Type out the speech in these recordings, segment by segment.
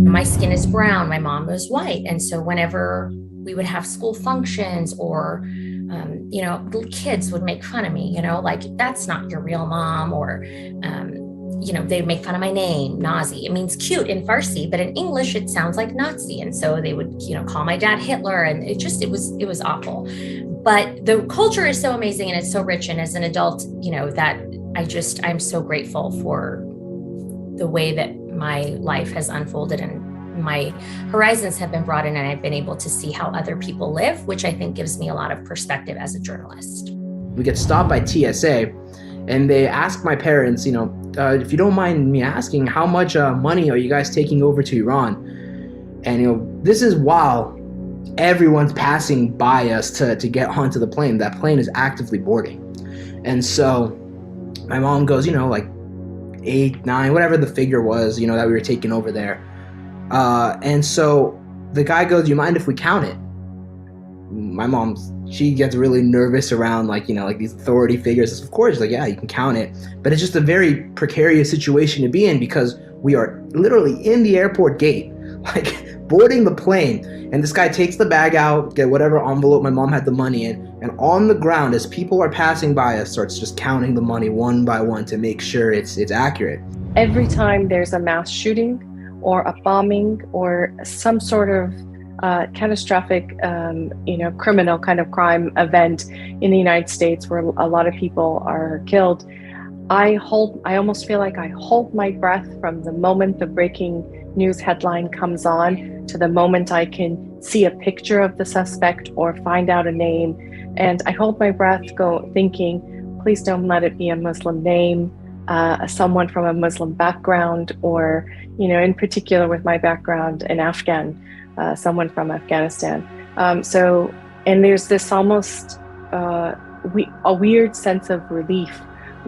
My skin is brown, my mom was white. And so whenever we would have school functions or, little kids would make fun of me, like, that's not your real mom. Or, they'd make fun of my name, Nazi. It means cute in Farsi, but in English, it sounds like Nazi. And so they would, call my dad Hitler. And it was awful. But the culture is so amazing and it's so rich. And as an adult, that I'm so grateful for the way that my life has unfolded and my horizons have been broadened, and I've been able to see how other people live, which I think gives me a lot of perspective as a journalist. We get stopped by TSA and they ask my parents, if you don't mind me asking, how much money are you guys taking over to Iran? And, this is while everyone's passing by us to get onto the plane. That plane is actively boarding. And so my mom goes, like 8, 9, whatever the figure was, that we were taking over there. And so the guy goes, do you mind if we count it? My mom, she gets really nervous around like these authority figures. Of course, yeah, you can count it. But it's just a very precarious situation to be in because we are literally in the airport gate, boarding the plane. And this guy takes the bag out, get whatever envelope my mom had the money in, and on the ground, as people are passing by us, starts just counting the money one by one to make sure it's accurate. Every time there's a mass shooting or a bombing or some sort of catastrophic, criminal kind of crime event in the United States where a lot of people are killed, I almost feel like I hold my breath from the moment the breaking news headline comes on to the moment I can see a picture of the suspect or find out a name. And I hold my breath thinking, please don't let it be a Muslim name, someone from a Muslim background, or, in particular with my background in someone from Afghanistan. And there's this almost a weird sense of relief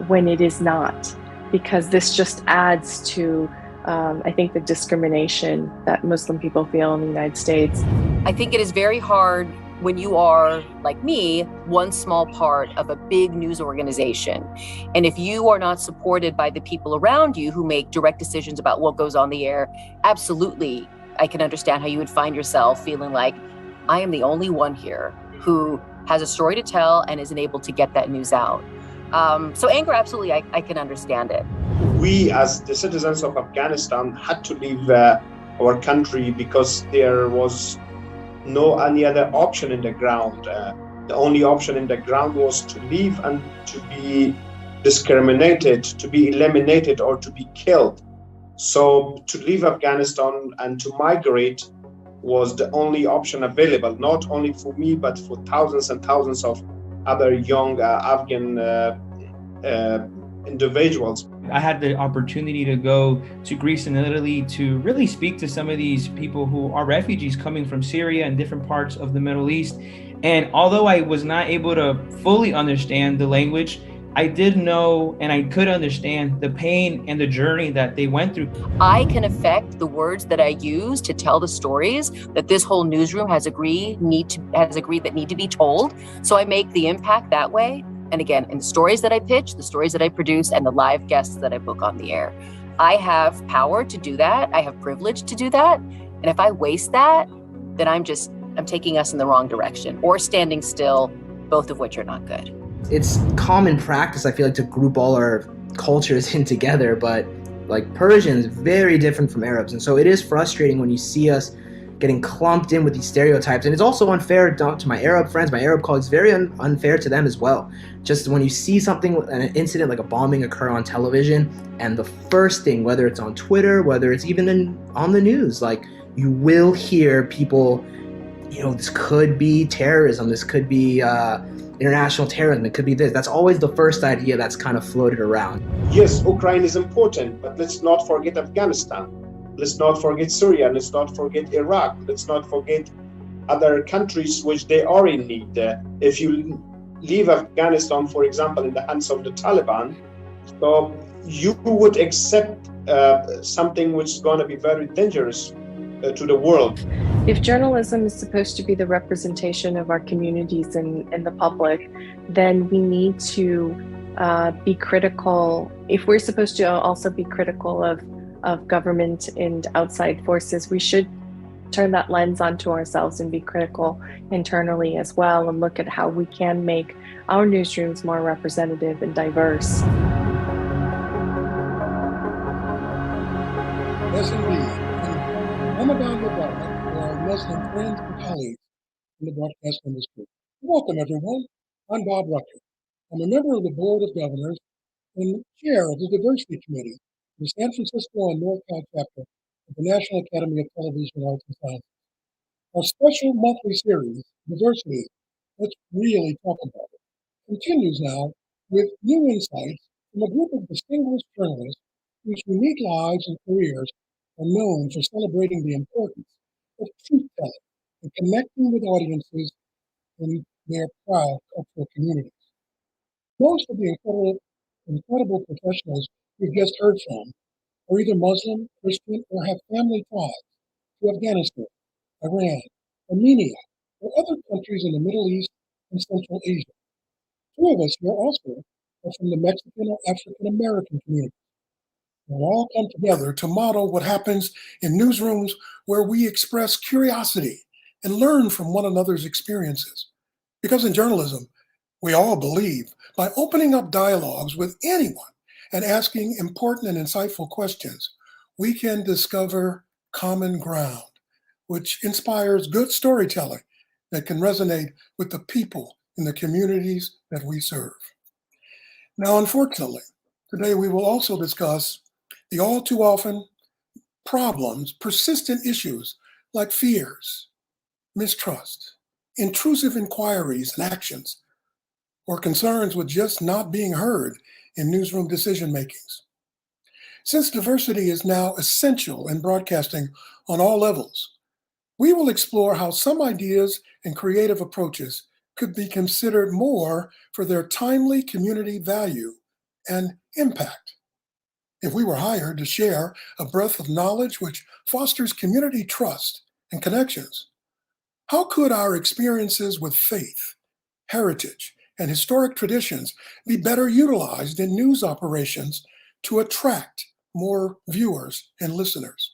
when it is not, because this just adds to, I think, the discrimination that Muslim people feel in the United States. I think it is very hard when you are, like me, one small part of a big news organization. And if you are not supported by the people around you who make direct decisions about what goes on the air, absolutely, I can understand how you would find yourself feeling like, I am the only one here who has a story to tell and isn't able to get that news out. So anger, absolutely, I can understand it. We, as the citizens of Afghanistan, had to leave our country because there was no any other option in the ground. The only option in the ground was to leave and to be discriminated, to be eliminated, or to be killed. So to leave Afghanistan and to migrate was the only option available, not only for me, but for thousands and thousands of other young Afghan individuals. I had the opportunity to go to Greece and Italy to really speak to some of these people who are refugees coming from Syria and different parts of the Middle East. And although I was not able to fully understand the language, I did know and I could understand the pain and the journey that they went through. I can affect the words that I use to tell the stories that this whole newsroom has agreed that need to be told. So I make the impact that way. And again, in the stories that I pitch, the stories that I produce, and the live guests that I book on the air. I have power to do that. I have privilege to do that. And if I waste that, then I'm taking us in the wrong direction or standing still, both of which are not good. It's common practice, I feel like, to group all our cultures in together, but like Persian is very different from Arabs. And so it is frustrating when you see us getting clumped in with these stereotypes. And it's also unfair to my Arab friends, my Arab colleagues, very unfair to them as well. Just when you see something, an incident like a bombing occur on television, and the first thing, whether it's on Twitter, whether it's even on the news, like you will hear people, this could be terrorism, this could be international terrorism, it could be this. That's always the first idea that's kind of floated around. Yes, Ukraine is important, but let's not forget Afghanistan. Let's not forget Syria. Let's not forget Iraq. Let's not forget other countries which they are in need. If you leave Afghanistan, for example, in the hands of the Taliban, so you would accept something which is going to be very dangerous to the world. If journalism is supposed to be the representation of our communities and the public, then we need to be critical. If we're supposed to also be critical of government and outside forces, we should turn that lens onto ourselves and be critical internally as well, and look at how we can make our newsrooms more representative and diverse. Yes, indeed. Ramadan Mubarak to our Muslim friends and colleagues in the broadcast industry. Welcome, everyone. I'm Bob Rucker. I'm a member of the Board of Governors and chair of the Diversity Committee, the San Francisco and NorCal chapter of the National Academy of Television Arts and Sciences. Our special monthly series, Diversity, Let's Really Talk About It, continues now with new insights from a group of distinguished journalists whose unique lives and careers are known for celebrating the importance of truth-telling and connecting with audiences in their proud cultural communities. Most of the incredible professionals we've just heard from are either Muslim, Christian, or have family ties to Afghanistan, Iran, Armenia, or other countries in the Middle East and Central Asia. Two of us here also are from the Mexican or African-American community. We'll all come together to model what happens in newsrooms where we express curiosity and learn from one another's experiences. Because in journalism, we all believe by opening up dialogues with anyone and asking important and insightful questions, we can discover common ground, which inspires good storytelling that can resonate with the people in the communities that we serve. Now, unfortunately, today we will also discuss the all too often persistent issues like fears, mistrust, intrusive inquiries and actions, or concerns with just not being heard in newsroom decision makings. Since diversity is now essential in broadcasting on all levels, we will explore how some ideas and creative approaches could be considered more for their timely community value and impact. If we were hired to share a breadth of knowledge which fosters community trust and connections, how could our experiences with faith, heritage, and historic traditions be better utilized in news operations to attract more viewers and listeners?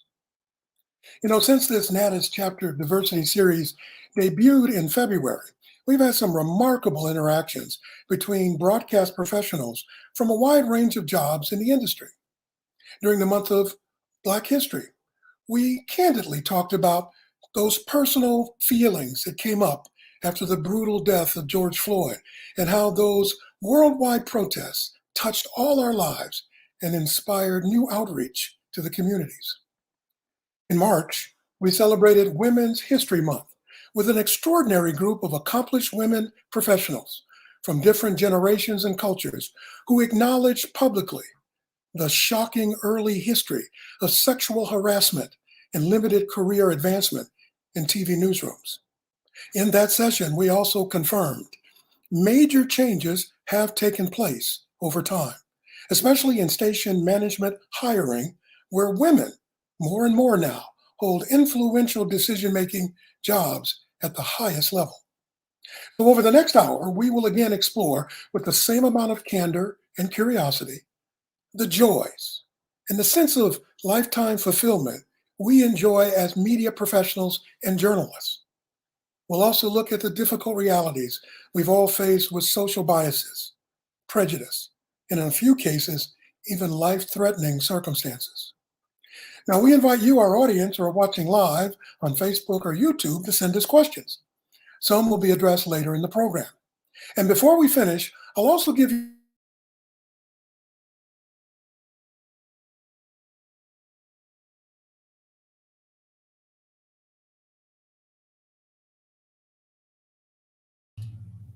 Since this NATAS chapter diversity series debuted in February, we've had some remarkable interactions between broadcast professionals from a wide range of jobs in the industry. During the month of Black History, we candidly talked about those personal feelings that came up after the brutal death of George Floyd and how those worldwide protests touched all our lives and inspired new outreach to the communities. In March, we celebrated Women's History Month with an extraordinary group of accomplished women professionals from different generations and cultures who acknowledged publicly the shocking early history of sexual harassment and limited career advancement in TV newsrooms. In that session, we also confirmed major changes have taken place over time, especially in station management hiring, where women, more and more now, hold influential decision-making jobs at the highest level. So over the next hour, we will again explore, with the same amount of candor and curiosity, the joys and the sense of lifetime fulfillment we enjoy as media professionals and journalists. We'll also look at the difficult realities we've all faced with social biases, prejudice, and in a few cases, even life-threatening circumstances. Now, we invite you, our audience, who are watching live on Facebook or YouTube, to send us questions. Some will be addressed later in the program. And before we finish, I'll also give you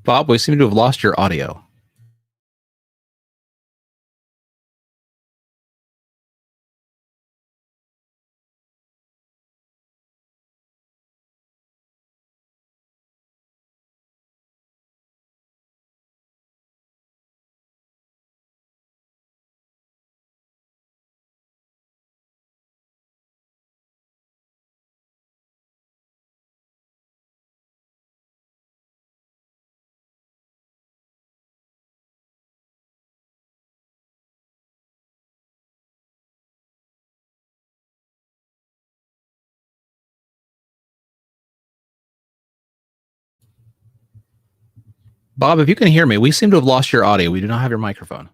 Bob, we seem to have lost your audio. Bob, if you can hear me, we seem to have lost your audio. We do not have your microphone.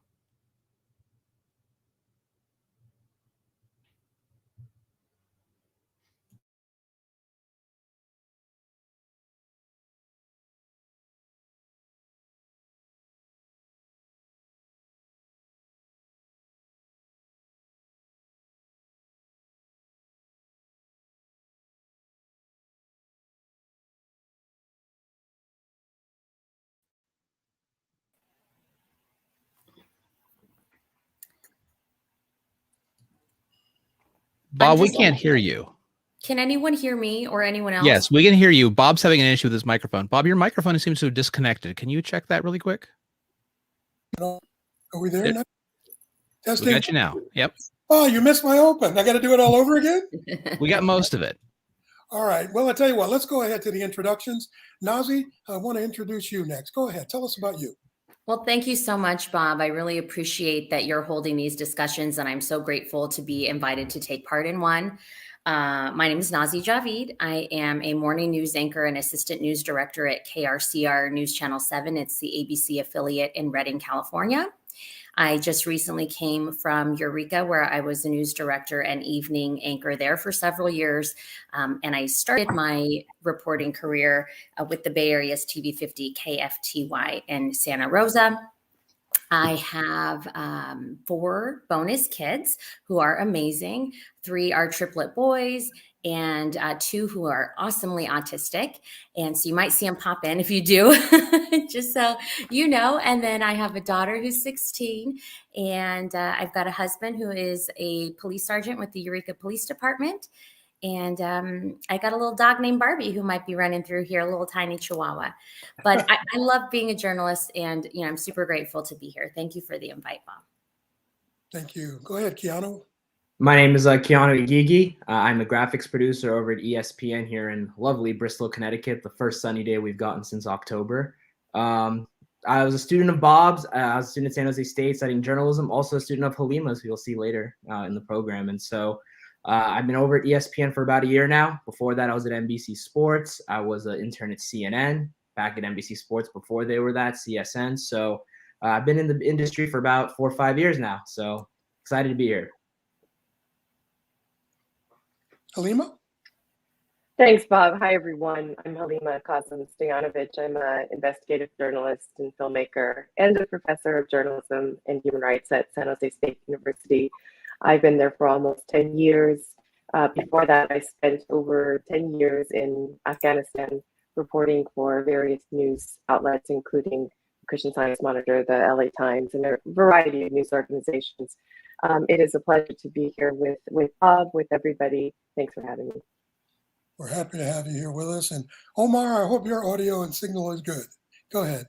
Bob, we can't hear you. Can anyone hear me or anyone else? Yes, we can hear you. Bob's having an issue with his microphone. Bob, your microphone seems to have disconnected. Can you check that really quick? Are we there now? We got you now. Yep. Oh, you missed my open. I got to do it all over again? We got most of it. All right. Well, I'll tell you what. Let's go ahead to the introductions. Nazy, I want to introduce you next. Go ahead. Tell us about you. Well, thank you so much, Bob. I really appreciate that you're holding these discussions, and I'm so grateful to be invited to take part in one. My name is Nazy Javid. I am a morning news anchor and assistant news director at KRCR News Channel 7. It's the ABC affiliate in Redding, California. I just recently came from Eureka, where I was a news director and evening anchor there for several years. And I started my reporting career with the Bay Area's TV 50 KFTY in Santa Rosa. I have 4 bonus kids who are amazing. 3 are triplet boys and 2 who are awesomely autistic. And so you might see them pop in if you do, just so you know. And then I have a daughter who's 16, and I've got a husband who is a police sergeant with the Eureka Police Department. And I got a little dog named Barbie who might be running through here, a little tiny Chihuahua. But I love being a journalist, and I'm super grateful to be here. Thank you for the invite, Bob. Thank you. Go ahead, Keanu. My name is Keanu Igigi. I'm a graphics producer over at ESPN here in lovely Bristol, Connecticut, the first sunny day we've gotten since October. I was a student of Bob's. I was a student at San Jose State studying journalism, also a student of Halima's, who you'll see later in the program. And so I've been over at ESPN for about a year now. Before that, I was at NBC Sports. I was an intern at CNN, back at NBC Sports before they were that, CSN. So I've been in the industry for about 4 or 5 years now. So excited to be here. Halima? Thanks, Bob. Hi, everyone. I'm Halima Kazem-Stoyanovic. I'm an investigative journalist and filmmaker and a professor of journalism and human rights at San Jose State University. I've been there for almost 10 years. Before that, I spent over 10 years in Afghanistan reporting for various news outlets, including Christian Science Monitor, the LA Times, and a variety of news organizations. It is a pleasure to be here with Bob, with everybody. Thanks for having me. We're happy to have you here with us. And Omar, I hope your audio and signal is good. Go ahead.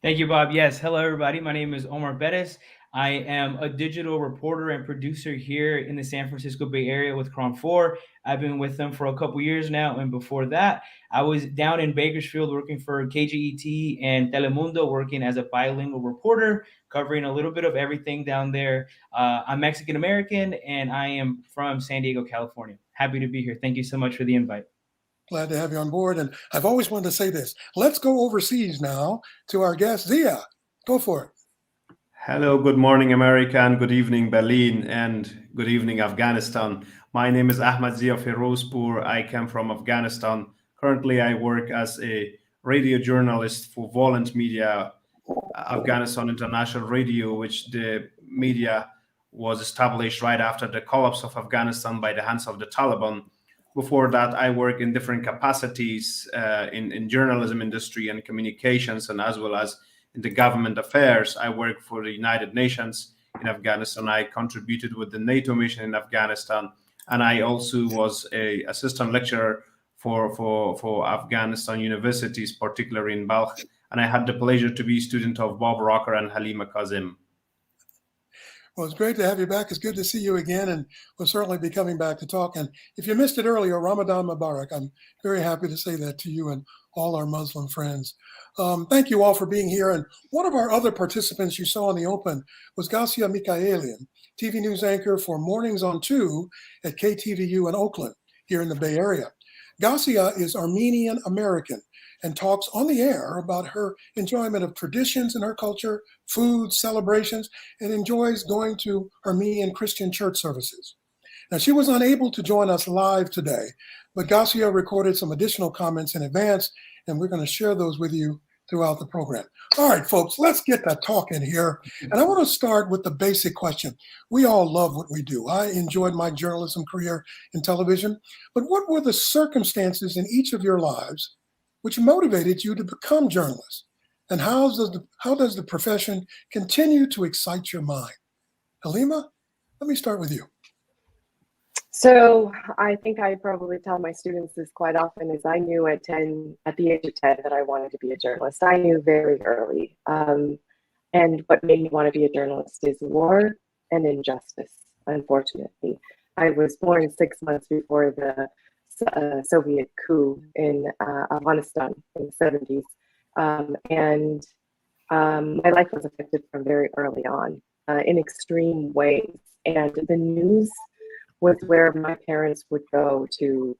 Thank you, Bob. Yes. Hello, everybody. My name is Omar Bettis. I am a digital reporter and producer here in the San Francisco Bay Area with Cron 4. I've been with them for a couple years now. And before that, I was down in Bakersfield working for KGET and Telemundo, working as a bilingual reporter, covering a little bit of everything down there. I'm Mexican American, and I am from San Diego, California. Happy to be here. Thank you so much for the invite. Glad to have you on board. And I've always wanted to say this. Let's go overseas now to our guest, Zia. Go for it. Hello, good morning, America, and good evening, Berlin, and good evening, Afghanistan. My name is Ahmad Zia Ferozpur. I come from Afghanistan. Currently, I work as a radio journalist for Volant Media, Afghanistan International Radio, which the media was established right after the collapse of Afghanistan by the hands of the Taliban. Before that, I work in different capacities in journalism industry and communications, and as well as in the government affairs. I work for the United Nations in Afghanistan. I contributed with the NATO mission in Afghanistan, and I also was a assistant lecturer for Afghanistan universities, particularly in Balkh. And I had the pleasure to be a student of Bob Rocker and Halima Kazem. Well, it's great to have you back. It's good to see you again, and we'll certainly be coming back to talk. And if you missed it earlier, Ramadan Mubarak. I'm very happy to say that to you and all our Muslim friends. Thank you all for being here. And one of our other participants you saw in the open was Gasia Mikaelian, TV news anchor for Mornings on 2 at KTVU in Oakland, here in the Bay Area. Gasia is Armenian American and talks on the air about her enjoyment of traditions in her culture, food, celebrations, and enjoys going to Armenian Christian church services. Now, she was unable to join us live today, but Gasia recorded some additional comments in advance, and we're going to share those with you throughout the program. All right, folks, let's get that talk in here. And I want to start with the basic question. We all love what we do. I enjoyed my journalism career in television, but what were the circumstances in each of your lives which motivated you to become journalists? And how does the profession continue to excite your mind? Halima, let me start with you. So I think I probably tell my students this quite often, is I knew at the age of 10 that I wanted to be a journalist. I knew very early. And what made me want to be a journalist is war and injustice, unfortunately. I was born 6 months before the Soviet coup in Afghanistan in the 70s. And my life was affected from very early on in extreme ways. And the news was where my parents would go to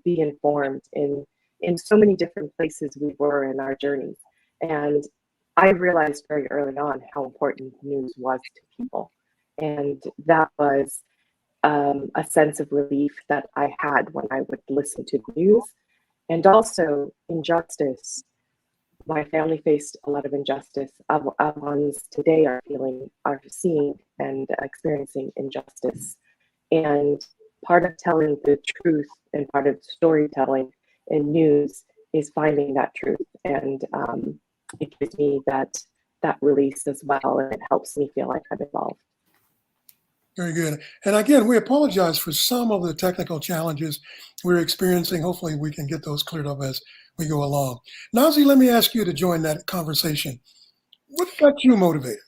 be informed in so many different places we were in our journeys. And I realized very early on how important news was to people. And that was a sense of relief that I had when I would listen to the news. And also injustice. My family faced a lot of injustice. Afghans today are seeing and experiencing injustice. And part of telling the truth and part of storytelling in news is finding that truth. And it gives me that release as well. And it helps me feel like I'm involved. Very good. And again, we apologize for some of the technical challenges we're experiencing. Hopefully we can get those cleared up as we go along. Nazy, let me ask you to join that conversation. What got you motivated?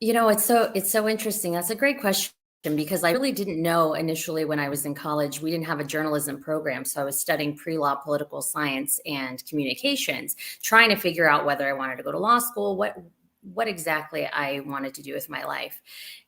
You know, it's so interesting. That's a great question, because I really didn't know initially when I was in college. We didn't have a journalism program. So I was studying pre-law, political science, and communications, trying to figure out whether I wanted to go to law school, what exactly I wanted to do with my life.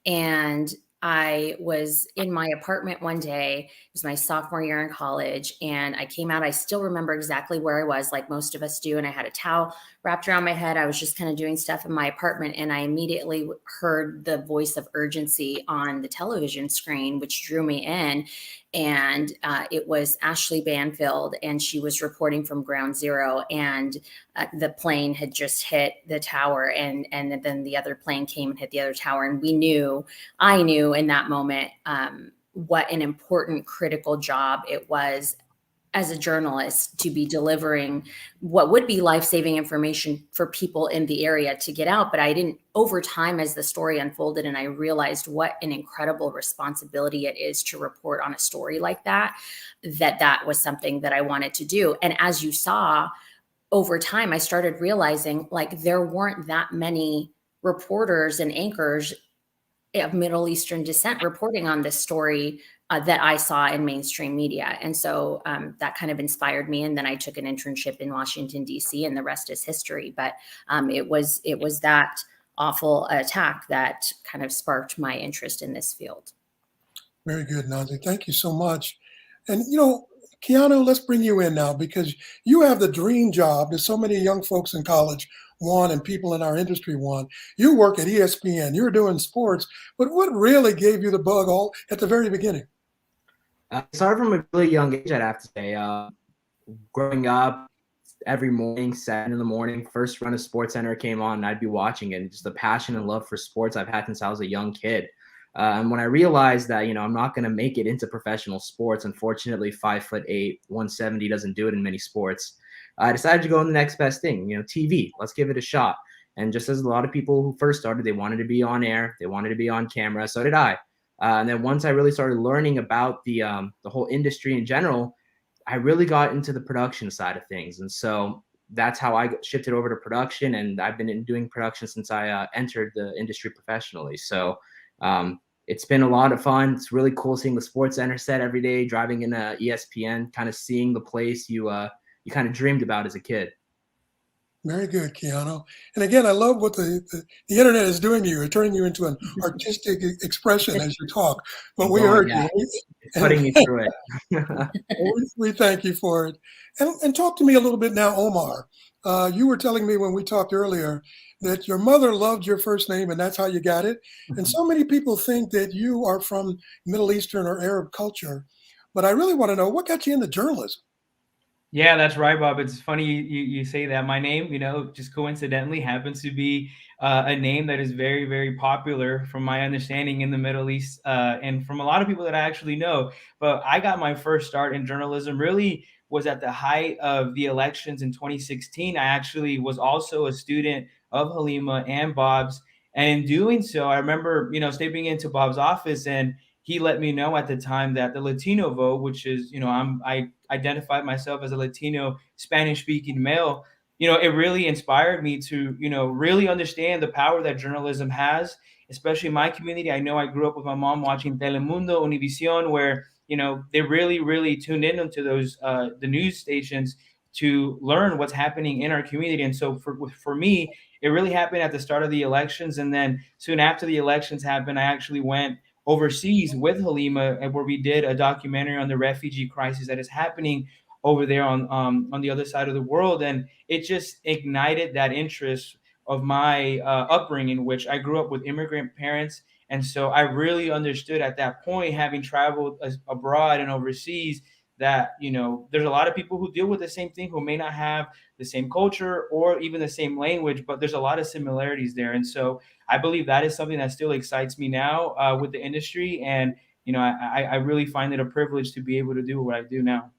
And I was in my apartment one day. It was my sophomore year in college, and I came out. I still remember exactly where I was, like most of us do. And I had a towel wrapped around my head. I was just kind of doing stuff in my apartment, and I immediately heard the voice of urgency on the television screen, which drew me in. And it was Ashley Banfield, and she was reporting from Ground Zero, and the plane had just hit the tower, and then the other plane came and hit the other tower. And I knew in that moment what an important, critical job it was as a journalist to be delivering what would be life-saving information for people in the area to get out. But I didn't, over time, as the story unfolded, and I realized what an incredible responsibility it is to report on a story like that was something that I wanted to do. And as you saw, over time, I started realizing like there weren't that many reporters and anchors of Middle Eastern descent reporting on this story that I saw in mainstream media. And so that kind of inspired me. And then I took an internship in Washington, D.C., and the rest is history. But it was that awful attack that kind of sparked my interest in this field. Very good, Nazy. Thank you so much. And, you know, Keanu, let's bring you in now because you have the dream job that so many young folks in college want and people in our industry want. You work at ESPN, you're doing sports, but what really gave you the bug all at the very beginning? Started from a really young age, I'd have to say. Growing up, every morning, 7 in the morning, first run of SportsCenter came on, and I'd be watching it. And just the passion and love for sports I've had since I was a young kid. And when I realized that, you know, I'm not going to make it into professional sports, unfortunately, 5'8", 170 doesn't do it in many sports. I decided to go in the next best thing, you know, TV. Let's give it a shot. And just as a lot of people who first started, they wanted to be on air, they wanted to be on camera. So did I. And then once I really started learning about the whole industry in general, I really got into the production side of things. And so that's how I shifted over to production. And I've been doing production since I entered the industry professionally. So it's been a lot of fun. It's really cool seeing the SportsCenter set every day, driving in ESPN, kind of seeing the place you kind of dreamed about as a kid. Very good, Keanu. And again, I love what the internet is doing to you. It's turning you into an artistic expression as you talk. But we heard you. Putting me through it. We thank you for it. And talk to me a little bit now, Omar. You were telling me when we talked earlier that your mother loved your first name and that's how you got it. And so many people think that you are from Middle Eastern or Arab culture. But I really want to know, what got you into journalism? Yeah, that's right, Bob. It's funny you say that. My name, you know, just coincidentally happens to be a name that is very, very popular from my understanding in the Middle East and from a lot of people that I actually know. But I got my first start in journalism really was at the height of the elections in 2016. I actually was also a student of Halima and Bob's. And in doing so, I remember, you know, stepping into Bob's office and he let me know at the time that the Latino vote, which is, you know, I identified myself as a Latino Spanish speaking male, you know, it really inspired me to, you know, really understand the power that journalism has, especially in my community. I know I grew up with my mom watching Telemundo, Univision, where, you know, they really, really tuned in into those, the news stations to learn what's happening in our community. And so for me, it really happened at the start of the elections. And then soon after the elections happened, I actually went overseas with Halima, where we did a documentary on the refugee crisis that is happening over there on the other side of the world, and it just ignited that interest of my upbringing, which I grew up with immigrant parents, and so I really understood at that point, having traveled abroad and overseas, that you know there's a lot of people who deal with the same thing who may not have the same culture or even the same language, but there's a lot of similarities there, and so I believe that is something that still excites me now with the industry. And, you know, I really find it a privilege to be able to do what I do now.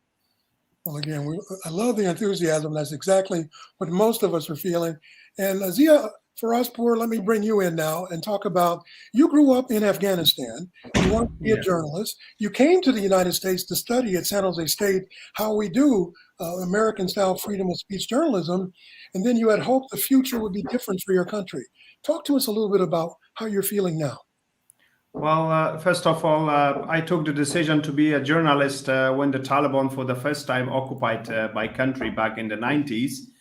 Well, again, I love the enthusiasm. That's exactly what most of us are feeling. And Zia Ferozpur, let me bring you in now and talk about, you grew up in Afghanistan. You wanted to be a journalist. You came to the United States to study at San Jose State how we do American-style freedom of speech journalism. And then you had hoped the future would be different for your country. Talk to us a little bit about how you're feeling now. Well, first of all, I took the decision to be a journalist when the Taliban for the first time occupied my country back in the 90s.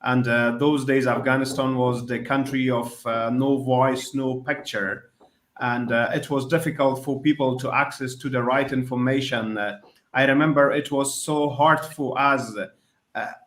And those days, Afghanistan was the country of no voice, no picture. And it was difficult for people to access to the right information. I remember it was so hard for us,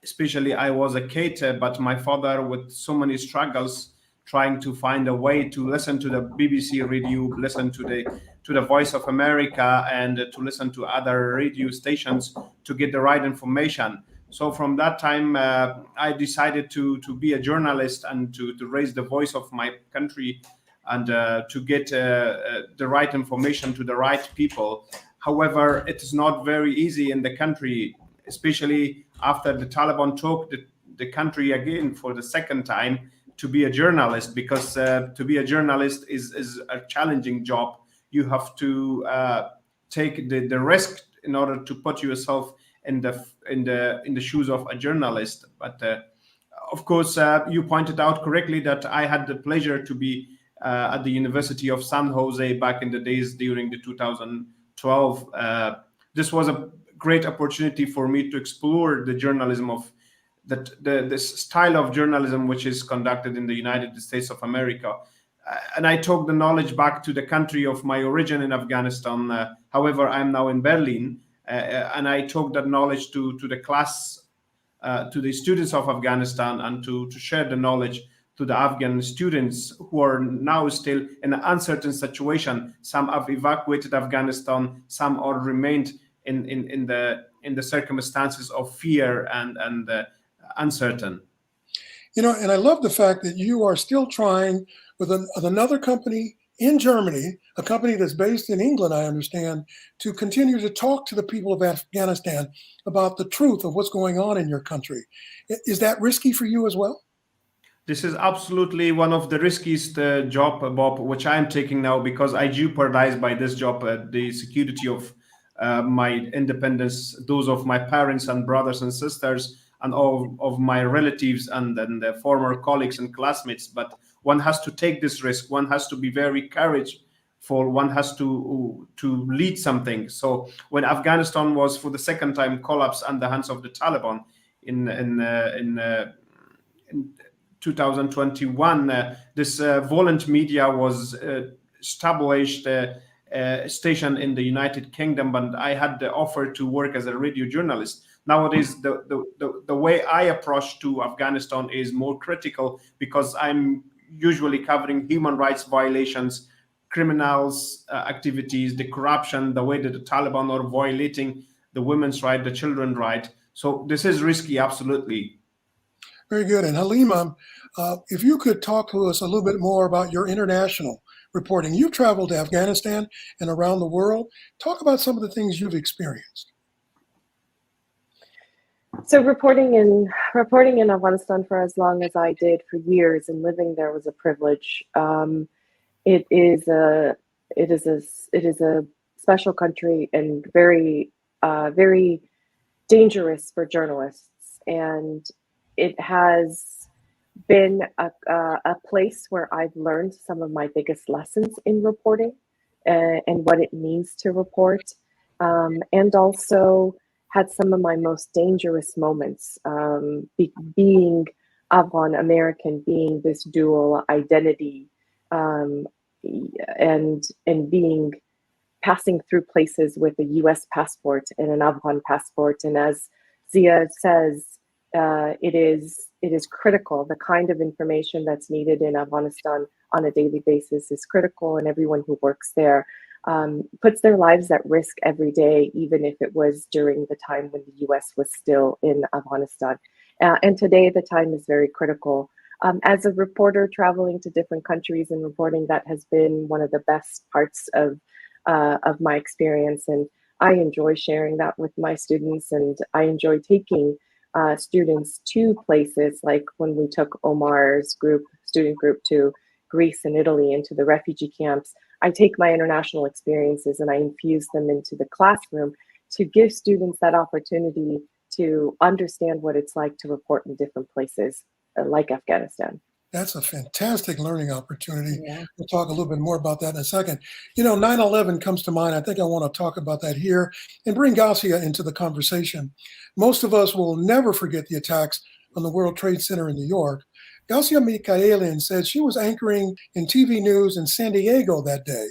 especially I was a kid, but my father with so many struggles, trying to find a way to listen to the BBC radio, listen to the Voice of America, and to listen to other radio stations to get the right information. So from that time, I decided to be a journalist and to raise the voice of my country and to get the right information to the right people. However, it is not very easy in the country, especially after the Taliban took the country again for the second time, to be a journalist, because to be a journalist is a challenging job. You have to take the risk in order to put yourself in the shoes of a journalist. But of course, you pointed out correctly that I had the pleasure to be at the University of San Jose back in the days during the 2012. This was a great opportunity for me to explore the journalism of this style of journalism which is conducted in the United States of America. And I took the knowledge back to the country of my origin in Afghanistan. However, I'm now in Berlin, and I took that knowledge to the class, to the students of Afghanistan, and to share the knowledge to the Afghan students who are now still in an uncertain situation. Some have evacuated Afghanistan, some are remained in the circumstances of fear and uncertain. You know, and I love the fact that you are still trying with another company in Germany, a company that's based in England, I understand, to continue to talk to the people of Afghanistan about the truth of what's going on in your country. Is that risky for you as well? This is absolutely one of the riskiest job, Bob, which I'm taking now, because I jeopardize by this job the security of my independence, those of my parents and brothers and sisters, and all of my relatives and the former colleagues and classmates. But one has to take this risk. One has to be very courageful. One has to lead something. So when Afghanistan was for the second time collapsed in the hands of the Taliban in 2021, this Volant Media was established station in the United Kingdom, and I had the offer to work as a radio journalist. Nowadays, the way I approach to Afghanistan is more critical, because I'm usually covering human rights violations, criminals activities, the corruption, the way that the Taliban are violating the women's right, the children's right. So this is risky, absolutely. Very good. And Halima, if you could talk to us a little bit more about your international reporting. You've traveled to Afghanistan and around the world. Talk about some of the things you've experienced. So reporting in Afghanistan for as long as I did, for years, and living there was a privilege. It is a special country, and very dangerous for journalists. And it has been a place where I've learned some of my biggest lessons in reporting and what it means to report, and also had some of my most dangerous moments, being Afghan-American, being this dual identity, and being passing through places with a U.S. passport and an Afghan passport. And as Zia says, it is critical. The kind of information that's needed in Afghanistan on a daily basis is critical, and everyone who works there puts their lives at risk every day, even if it was during the time when the U.S. was still in Afghanistan. And today, the time is very critical. As a reporter traveling to different countries and reporting, that has been one of the best parts of my experience. And I enjoy sharing that with my students, and I enjoy taking students to places like when we took Omar's student group to Greece and Italy, into the refugee camps. I take my international experiences and I infuse them into the classroom to give students that opportunity to understand what it's like to report in different places like Afghanistan. That's a fantastic learning opportunity. Yeah. We'll talk a little bit more about that in a second. You know, 9/11 comes to mind. I think I want to talk about that here and bring Gausia into the conversation. Most of us will never forget the attacks on the World Trade Center in New York. Gausia Mikaelian said she was anchoring in TV news in San Diego that day.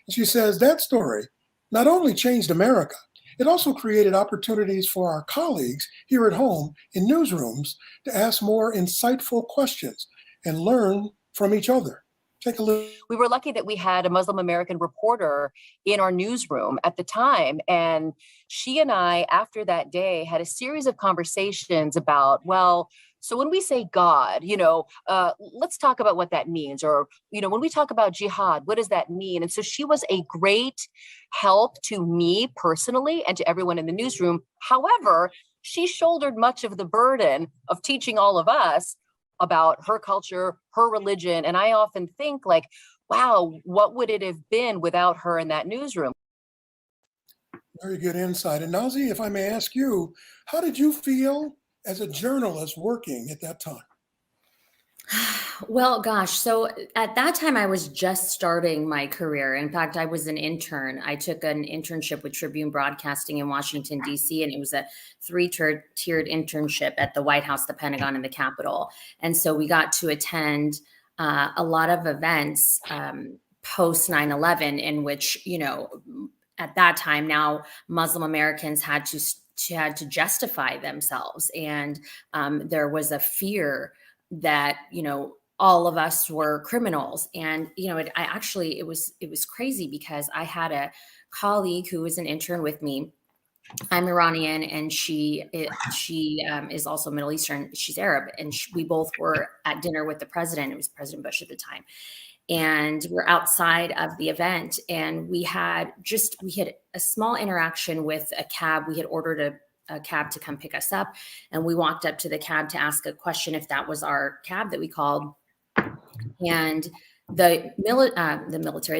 And she says that story not only changed America, it also created opportunities for our colleagues here at home in newsrooms to ask more insightful questions and learn from each other. Take a look. We were lucky that we had a Muslim American reporter in our newsroom at the time. And she and I, after that day, had a series of conversations about, well, so when we say God, let's talk about what that means. Or, when we talk about jihad, what does that mean? And so she was a great help to me personally and to everyone in the newsroom. However, she shouldered much of the burden of teaching all of us about her culture, her religion. And I often think, like, wow, what would it have been without her in that newsroom? Very good insight. And Nazi, if I may ask you, how did you feel as a journalist working at that time? Well, gosh, so at that time I was just starting my career. In fact, I was an intern. I took an internship with Tribune Broadcasting in Washington, D.C., and it was a three-tiered internship at the White House, the Pentagon, and the Capitol. And so we got to attend a lot of events post 9/11 in which, at that time, now Muslim Americans had to justify themselves. And there was a fear that, all of us were criminals. And, it was crazy because I had a colleague who was an intern with me. I'm Iranian, and she is also Middle Eastern. She's Arab, and we both were at dinner with the president. It was President Bush at the time, and we're outside of the event, and we had a small interaction with a cab. We had ordered a cab to come pick us up, and we walked up to the cab to ask a question if that was our cab that we called, and the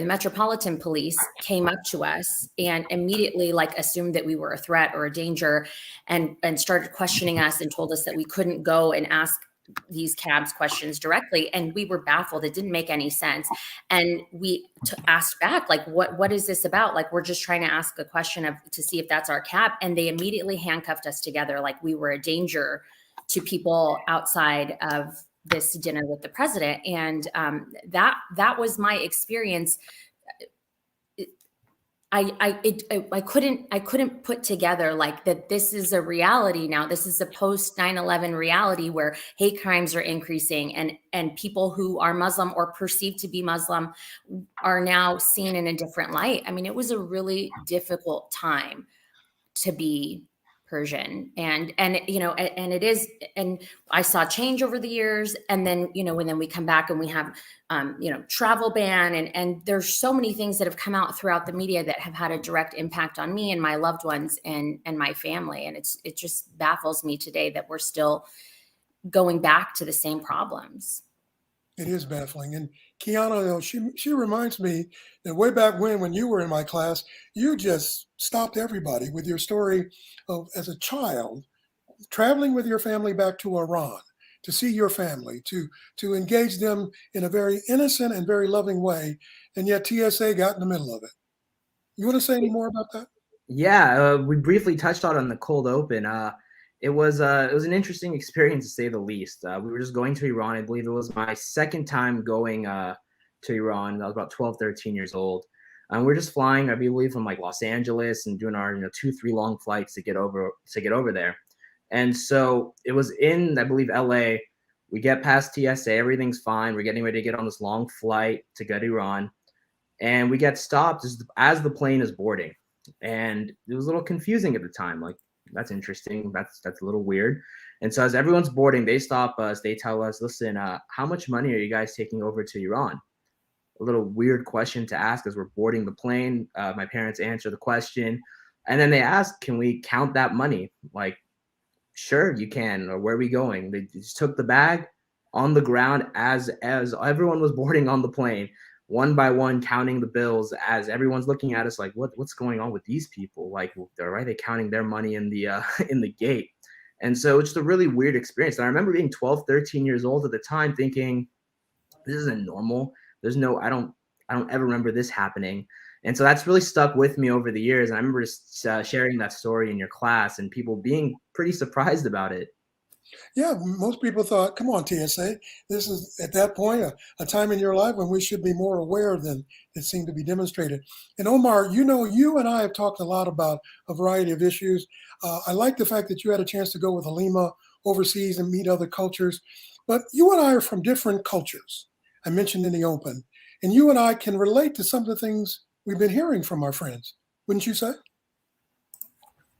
Metropolitan Police came up to us and immediately assumed that we were a threat or a danger, and started questioning us and told us that we couldn't go and ask these cabs questions directly. And we were baffled. It didn't make any sense. And we asked back, what is this about? We're just trying to ask a question to see if that's our cab. And they immediately handcuffed us together like we were a danger to people outside of this dinner with the president. And that was my experience. I couldn't put together that this is a reality now. This is a post 9/11 reality where hate crimes are increasing, and people who are Muslim or perceived to be Muslim are now seen in a different light. I mean, it was a really difficult time to be Persian, and it is, and I saw change over the years, and then and then we come back and we have travel ban, and there's so many things that have come out throughout the media that have had a direct impact on me and my loved ones and my family, and it just baffles me today that we're still going back to the same problems. It is baffling. And Kiana, she reminds me that way back when you were in my class, you just stopped everybody with your story of, as a child, traveling with your family back to Iran to see your family, to engage them in a very innocent and very loving way, and yet TSA got in the middle of it. You want to say any more about that? Yeah, we briefly touched on it in the cold open. It was an interesting experience to say the least. We were just going to Iran. I believe it was my second time going to Iran. I was about 12, 13 years old. And we're just flying, I believe, from Los Angeles and doing our 2-3 long flights to get over there. And so it was in, I believe, LA. We get past TSA, everything's fine. We're getting ready to get on this long flight to go to Iran. And we get stopped as the plane is boarding. And it was a little confusing at the time. That's interesting. That's a little weird. And so as everyone's boarding, they stop us. They tell us, listen, how much money are you guys taking over to Iran? A little weird question to ask as we're boarding the plane. My parents answer the question. And then they ask, can we count that money? Sure, you can. Or where are we going? They just took the bag on the ground as everyone was boarding on the plane, one by one, counting the bills as everyone's looking at us what's going on with these people? Are they counting their money in the gate? And so it's just a really weird experience. And I remember being 12, 13 years old at the time thinking, this isn't normal. I don't ever remember this happening. And so that's really stuck with me over the years. And I remember just sharing that story in your class and people being pretty surprised about it. Yeah, most people thought, come on, TSA, this is at that point a time in your life when we should be more aware than it seemed to be demonstrated. And Omar, you and I have talked a lot about a variety of issues. I like the fact that you had a chance to go with Halima overseas and meet other cultures. But you and I are from different cultures, I mentioned in the open. And you and I can relate to some of the things we've been hearing from our friends, wouldn't you say?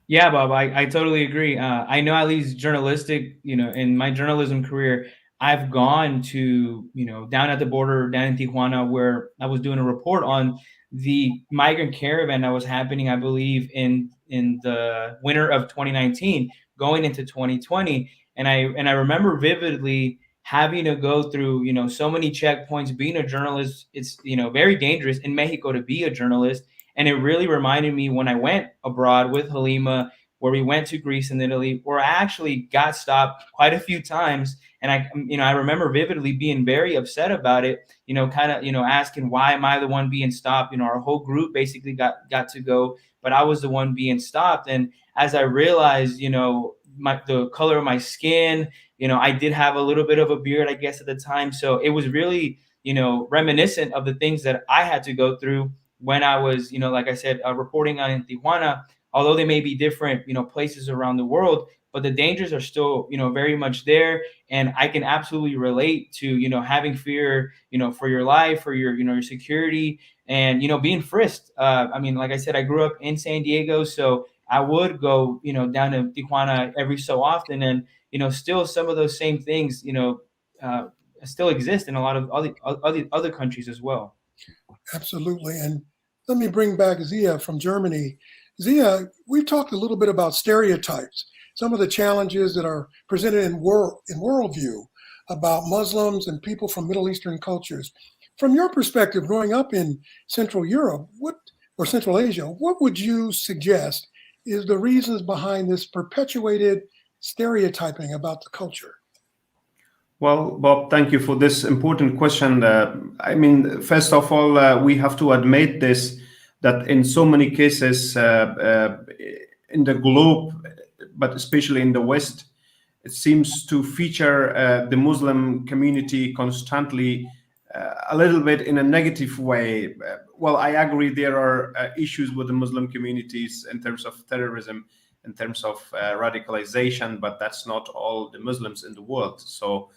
Yeah, Bob, I totally agree. I know at least journalistic, in my journalism career, I've gone to, down at the border, down in Tijuana, where I was doing a report on the migrant caravan that was happening, I believe, in the winter of 2019, going into 2020. And I remember vividly having to go through, so many checkpoints. Being a journalist, it's, very dangerous in Mexico to be a journalist. And it really reminded me when I went abroad with Halima, where we went to Greece and Italy, where I actually got stopped quite a few times. And I remember vividly being very upset about it, kind of, asking, why am I the one being stopped? Our whole group basically got to go, but I was the one being stopped. And as I realized, the color of my skin, I did have a little bit of a beard, I guess, at the time. So it was really, reminiscent of the things that I had to go through when I was, like I said, reporting on in Tijuana. Although they may be different, places around the world, but the dangers are still, very much there. And I can absolutely relate to, having fear, for your life, for your security, and, being frisked. Like I said, I grew up in San Diego, so I would go, down to Tijuana every so often. And, still some of those same things, still exist in a lot of other countries as well. Absolutely. And let me bring back Zia from Germany. Zia, we've talked a little bit about stereotypes, some of the challenges that are presented in worldview about Muslims and people from Middle Eastern cultures. From your perspective, growing up in Central Europe, or Central Asia, what would you suggest is the reasons behind this perpetuated stereotyping about the culture? Well, Bob, thank you for this important question. First of all, we have to admit that in so many cases in the globe, but especially in the West, it seems to feature the Muslim community constantly a little bit in a negative way. Well, I agree there are issues with the Muslim communities in terms of terrorism, in terms of radicalization, but that's not all the Muslims in the world. So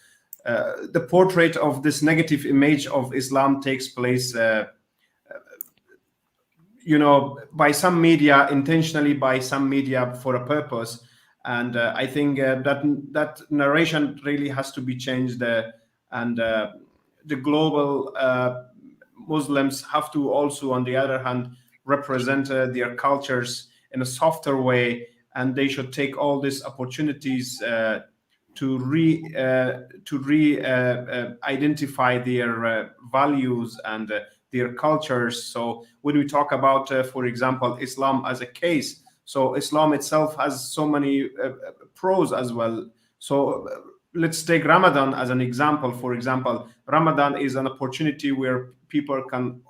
the portrait of this negative image of Islam takes place by some media, intentionally by some media for a purpose. And I think that narration really has to be changed. And the global Muslims have to also, on the other hand, represent their cultures in a softer way. And they should take all these opportunities to identify their values and their cultures. So when we talk about, for example, Islam as a case, so Islam itself has so many pros as well. So let's take Ramadan as an example. For example, Ramadan is an opportunity where people can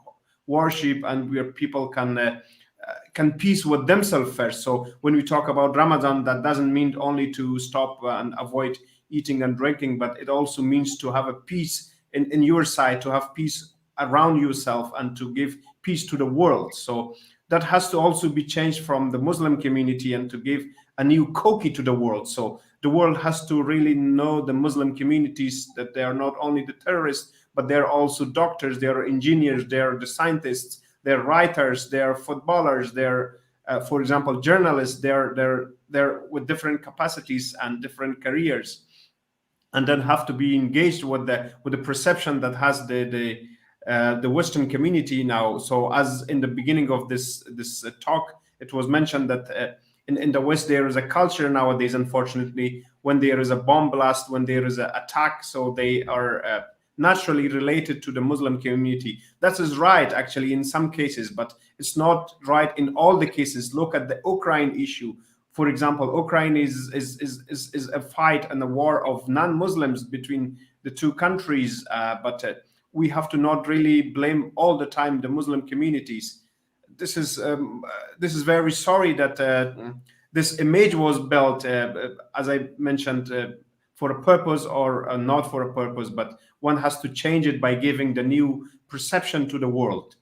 worship and where people can peace with themselves first. So when we talk about Ramadan, that doesn't mean only to stop and avoid eating and drinking, but it also means to have a peace in your side, to have peace around yourself and to give peace to the world. So that has to also be changed from the Muslim community and to give a new cookie to the world. So the world has to really know the Muslim communities, that they are not only the terrorists, but they're also doctors, they're engineers, they're the scientists, they're writers, they're footballers, they're, for example, journalists, they're with different capacities and different careers, and then have to be engaged with the perception that has the Western community now. So as in the beginning of this talk, it was mentioned that in the West, there is a culture nowadays, unfortunately, when there is a bomb blast, when there is an attack, so they are naturally related to the Muslim community. That is right, actually, in some cases, but it's not right in all the cases. Look at the Ukraine issue. For example, Ukraine is a fight and a war of non-Muslims between the two countries, but we have to not really blame all the time the Muslim communities. This is very sorry that this image was built, as I mentioned, for a purpose or not for a purpose, but one has to change it by giving the new perception to the world.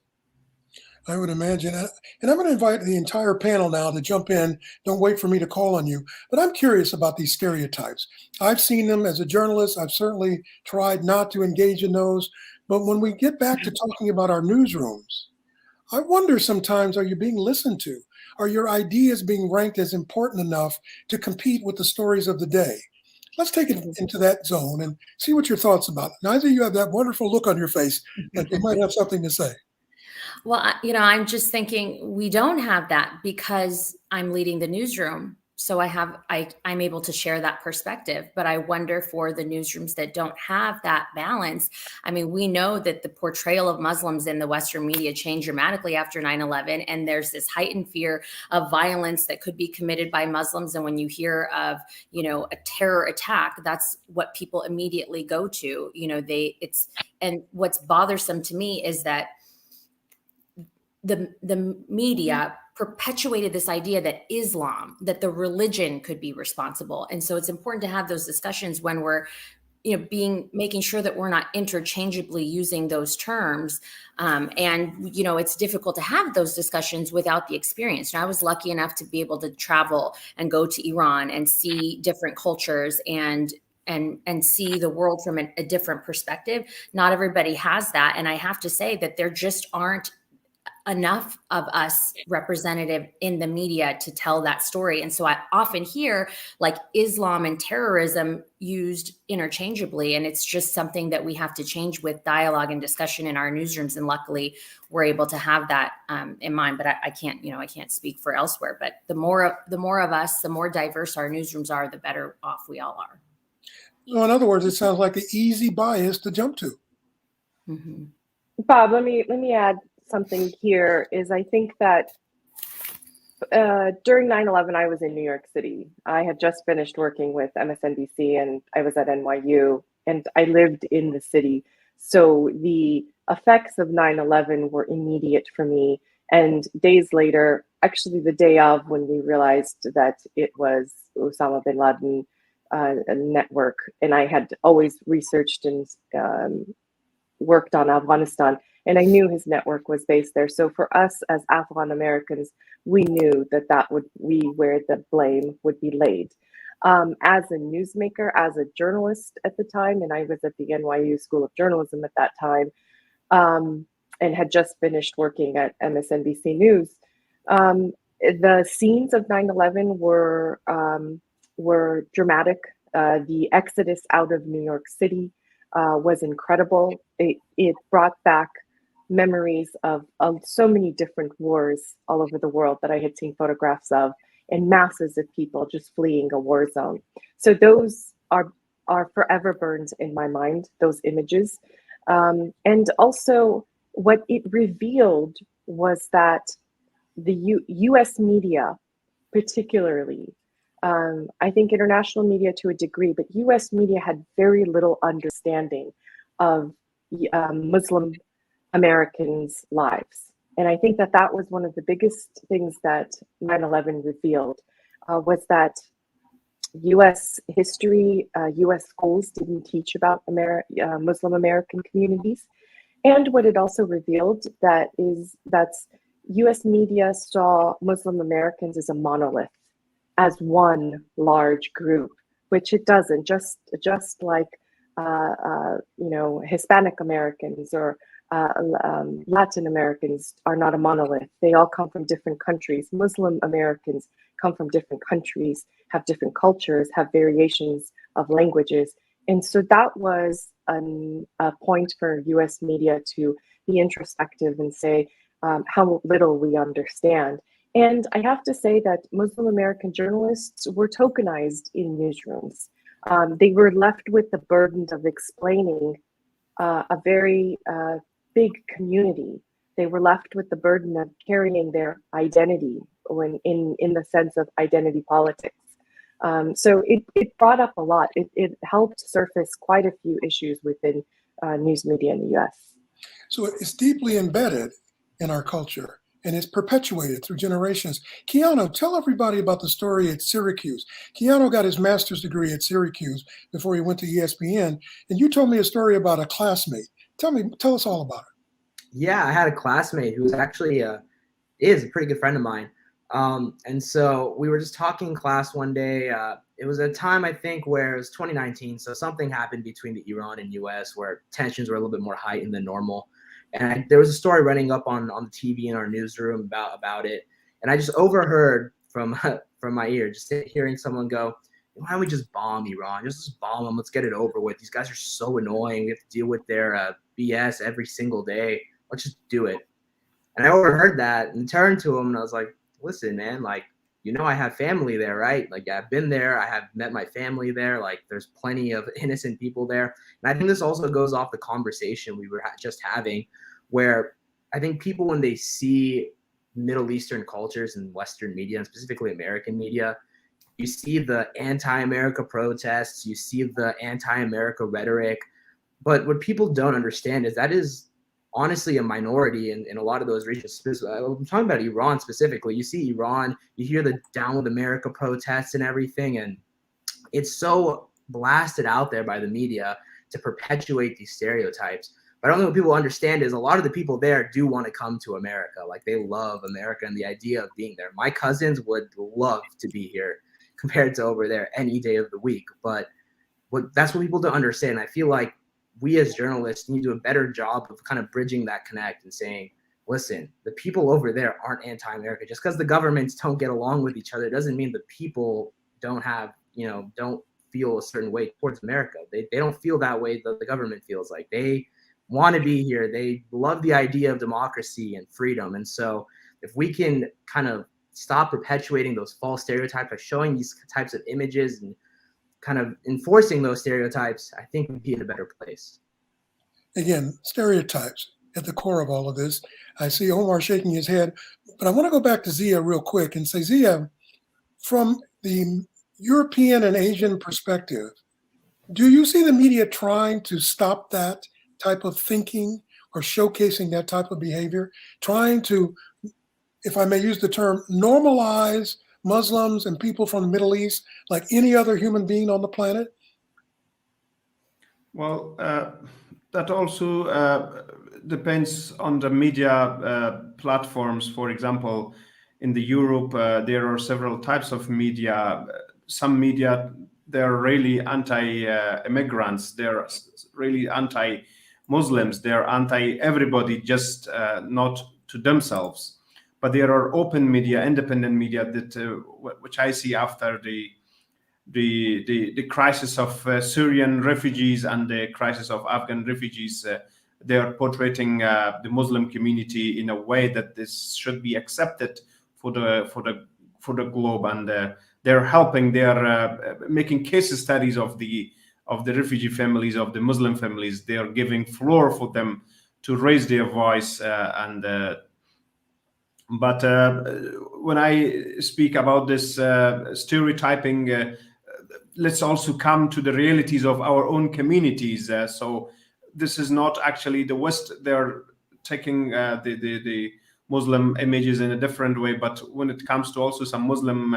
I would imagine. And I'm going to invite the entire panel now to jump in. Don't wait for me to call on you. But I'm curious about these stereotypes. I've seen them as a journalist. I've certainly tried not to engage in those. But when we get back to talking about our newsrooms, I wonder sometimes, are you being listened to? Are your ideas being ranked as important enough to compete with the stories of the day? Let's take it into that zone and see what your thoughts about it. Nazy, you have that wonderful look on your face that you might have something to say. Well, I'm just thinking we don't have that because I'm leading the newsroom. So I'm able to share that perspective, but I wonder for the newsrooms that don't have that balance. I mean, we know that the portrayal of Muslims in the Western media changed dramatically after 9/11, and there's this heightened fear of violence that could be committed by Muslims. And when you hear of, a terror attack, that's what people immediately go to. And what's bothersome to me is that the media perpetuated this idea that Islam, that the religion could be responsible. And so it's important to have those discussions when we're, making sure that we're not interchangeably using those terms. It's difficult to have those discussions without the experience. And I was lucky enough to be able to travel and go to Iran and see different cultures and see the world from a different perspective. Not everybody has that. And I have to say that there just aren't enough of us representative in the media to tell that story. And so I often hear like Islam and terrorism used interchangeably. And it's just something that we have to change with dialogue and discussion in our newsrooms. And luckily we're able to have that in mind, but I can't speak for elsewhere, but the more of us, the more diverse our newsrooms are, the better off we all are. So in other words, it sounds like an easy bias to jump to. Mm-hmm. Bob, let me add something here. Is I think that during 9/11, I was in New York City. I had just finished working with MSNBC and I was at NYU and I lived in the city. So the effects of 9/11 were immediate for me. And days later, actually the day of, when we realized that it was Osama bin Laden network, and I had always researched and worked on Afghanistan, and I knew his network was based there. So for us as Afghan-Americans, we knew that would be where the blame would be laid. As a newsmaker, as a journalist at the time, and I was at the NYU School of Journalism at that time, and had just finished working at MSNBC News, the scenes of 9/11 were dramatic. The exodus out of New York City was incredible. It brought back memories of so many different wars all over the world that I had seen photographs of, and masses of people just fleeing a war zone. So those are forever burned in my mind, those images. And also what it revealed was that the US media, particularly, I think international media to a degree, but US media had very little understanding of Muslim Americans' lives. And I think that was one of the biggest things that 9/11 revealed, was that US history, US schools didn't teach about Muslim American communities. And what it also revealed that US media saw Muslim Americans as a monolith, as one large group, which it doesn't. Just like Hispanic Americans or Latin Americans are not a monolith. They all come from different countries. Muslim Americans come from different countries, have different cultures, have variations of languages. And so that was a point for US media to be introspective and say how little we understand. And I have to say that Muslim American journalists were tokenized in newsrooms. They were left with the burden of explaining a very big community. They were left with the burden of carrying their identity in the sense of identity politics. So it brought up a lot. It helped surface quite a few issues within news media in the US. So it's deeply embedded in our culture and it's perpetuated through generations. Keanu, tell everybody about the story at Syracuse. Keanu got his master's degree at Syracuse before he went to ESPN. And you told me a story about a classmate. Tell us all about it. Yeah, I had a classmate who was actually is a pretty good friend of mine. And so we were just talking in class one day. It was a time, I think, where it was 2019. So something happened between the Iran and US where tensions were a little bit more heightened than normal. And there was a story running up on the TV in our newsroom about it. And I just overheard from my ear, just hearing someone go, why don't we just bomb Iran? Just bomb them. Let's get it over with. These guys are so annoying. We have to deal with their BS every single day. Let's just do it. And I overheard that and turned to him and I was like, listen, man, like, you know, I have family there, right? Like, I've been there. I have met my family there. Like, there's plenty of innocent people there. And I think this also goes off the conversation we were just having, where I think people, when they see Middle Eastern cultures and Western media, and specifically American media, you see the anti-America protests, you see the anti-America rhetoric. But what people don't understand is that is honestly a minority in a lot of those regions. I'm talking about Iran specifically. You see Iran, you hear the Down with America protests and everything, and it's so blasted out there by the media to perpetuate these stereotypes. But I don't think what people understand is a lot of the people there do want to come to America. Like, they love America and the idea of being there. My cousins would love to be here compared to over there any day of the week. But that's what people don't understand. I feel like we as journalists need to do a better job of kind of bridging that connect and saying, listen, the people over there aren't anti-America. Just because the governments don't get along with each other doesn't mean the people don't have, don't feel a certain way towards America. They don't feel that way that the government feels. Like, they want to be here. They love the idea of democracy and freedom. And so if we can kind of stop perpetuating those false stereotypes by showing these types of images and kind of enforcing those stereotypes, I think we'd be in a better place. Again, stereotypes at the core of all of this. I see Omar shaking his head, but I want to go back to Zia real quick and say, Zia, from the European and Asian perspective, do you see the media trying to stop that type of thinking or showcasing that type of behavior, trying to, if I may use the term, normalize Muslims and people from the Middle East like any other human being on the planet? Well, that also depends on the media platforms. For example, in the Europe, there are several types of media. Some media, they're really anti-immigrants. They're really anti-Muslims. They're anti-everybody, just not to themselves. But there are open media, independent media that, which I see after the crisis of Syrian refugees and the crisis of Afghan refugees. They are portraying the Muslim community in a way that this should be accepted for the globe, and they're helping. They are making case studies of the refugee families, of the Muslim families. They are giving floor for them to raise their voice But when I speak about this stereotyping, let's also come to the realities of our own communities. So this is not actually the West. They're taking the Muslim images in a different way. But when it comes to also some Muslim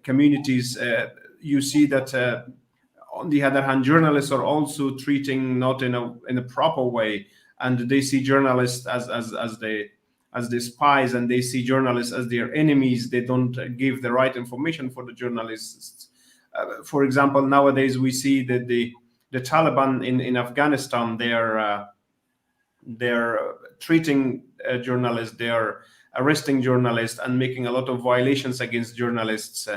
communities, you see that on the other hand, journalists are also treating not in a proper way, and they see journalists as the spies, and they see journalists as their enemies. They don't give the right information for the journalists. For example, nowadays we see that the Taliban in Afghanistan, they're treating journalists, they're arresting journalists and making a lot of violations against journalists.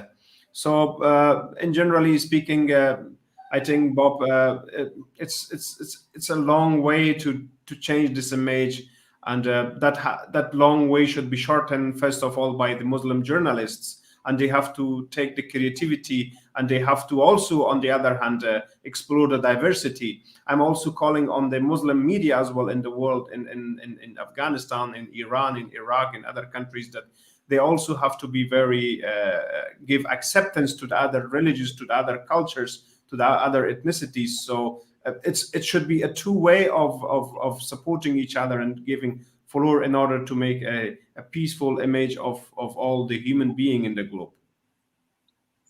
So, in generally speaking, I think, Bob, it's a long way to change this image. And that long way should be shortened, first of all, by the Muslim journalists. And they have to take the creativity, and they have to also, on the other hand, explore the diversity. I'm also calling on the Muslim media as well in the world, in Afghanistan, in Iran, in Iraq, in other countries, that they also have to be very, give acceptance to the other religions, to the other cultures, to the other ethnicities. So it should be a two-way of supporting each other and giving floor in order to make a peaceful image of all the human being in the globe.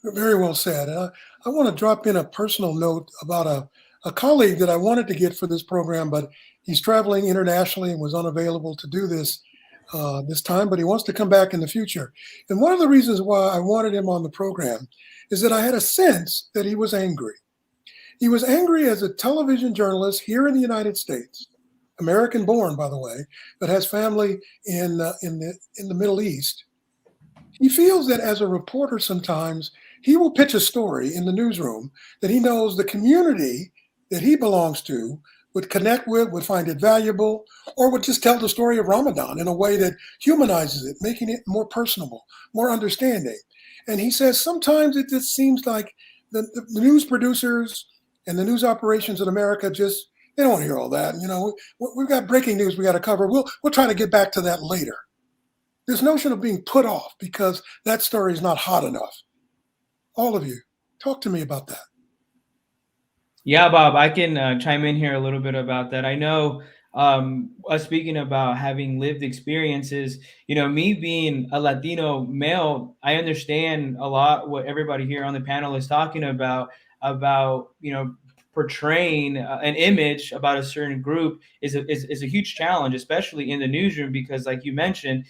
Very well said. I want to drop in a personal note about a colleague that I wanted to get for this program, but he's traveling internationally and was unavailable to do this this time, but he wants to come back in the future. And one of the reasons why I wanted him on the program is that I had a sense that he was angry. He was angry as a television journalist here in the United States, American born, by the way, but has family in the Middle East. He feels that as a reporter, sometimes he will pitch a story in the newsroom that he knows the community that he belongs to would connect with, would find it valuable, or would just tell the story of Ramadan in a way that humanizes it, making it more personable, more understanding. And he says sometimes it just seems like the news producers and the news operations in America just, they don't want to hear all that. You know, we've got breaking news we got to cover. We'll try to get back to that later. This notion of being put off because that story is not hot enough. All of you, talk to me about that. Yeah, Bob, I can chime in here a little bit about that. I know us speaking about having lived experiences, you know, me being a Latino male, I understand a lot what everybody here on the panel is talking about, you know, portraying an image about a certain group is a huge challenge, especially in the newsroom, because like you mentioned,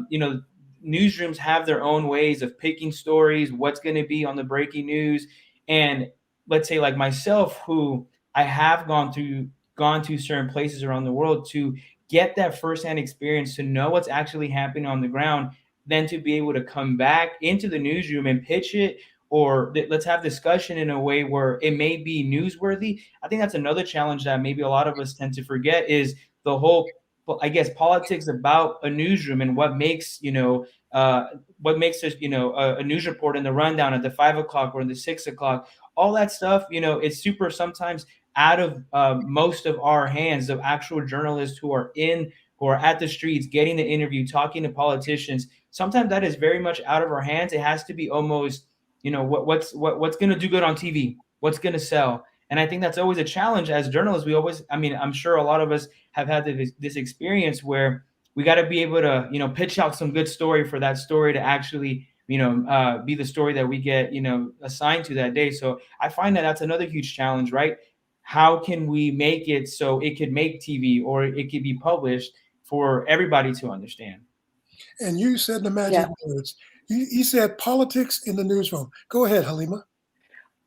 you know, newsrooms have their own ways of picking stories, what's going to be on the breaking news. And let's say like myself, who I have gone to certain places around the world to get that firsthand experience, to know what's actually happening on the ground, then to be able to come back into the newsroom and pitch it, or let's have discussion in a way where it may be newsworthy. I think that's another challenge that maybe a lot of us tend to forget is the whole, I guess, politics about a newsroom and what makes, you know, what makes us, you know, a news report in the rundown at the 5 o'clock or in the 6 o'clock, all that stuff, you know, it's super sometimes out of most of our hands. The actual journalists who are at the streets, getting the interview, talking to politicians, sometimes that is very much out of our hands. It has to be almost, you know, what's going to do good on TV, what's going to sell. And I think that's always a challenge as journalists. We always, I mean, I'm sure a lot of us have had this experience where we got to be able to, you know, pitch out some good story for that story to actually, you know, be the story that we get, you know, assigned to that day. So I find that that's another huge challenge, right? How can we make it so it could make TV or it could be published for everybody to understand? And you said the magic words. You said politics in the newsroom. Go ahead, Halima.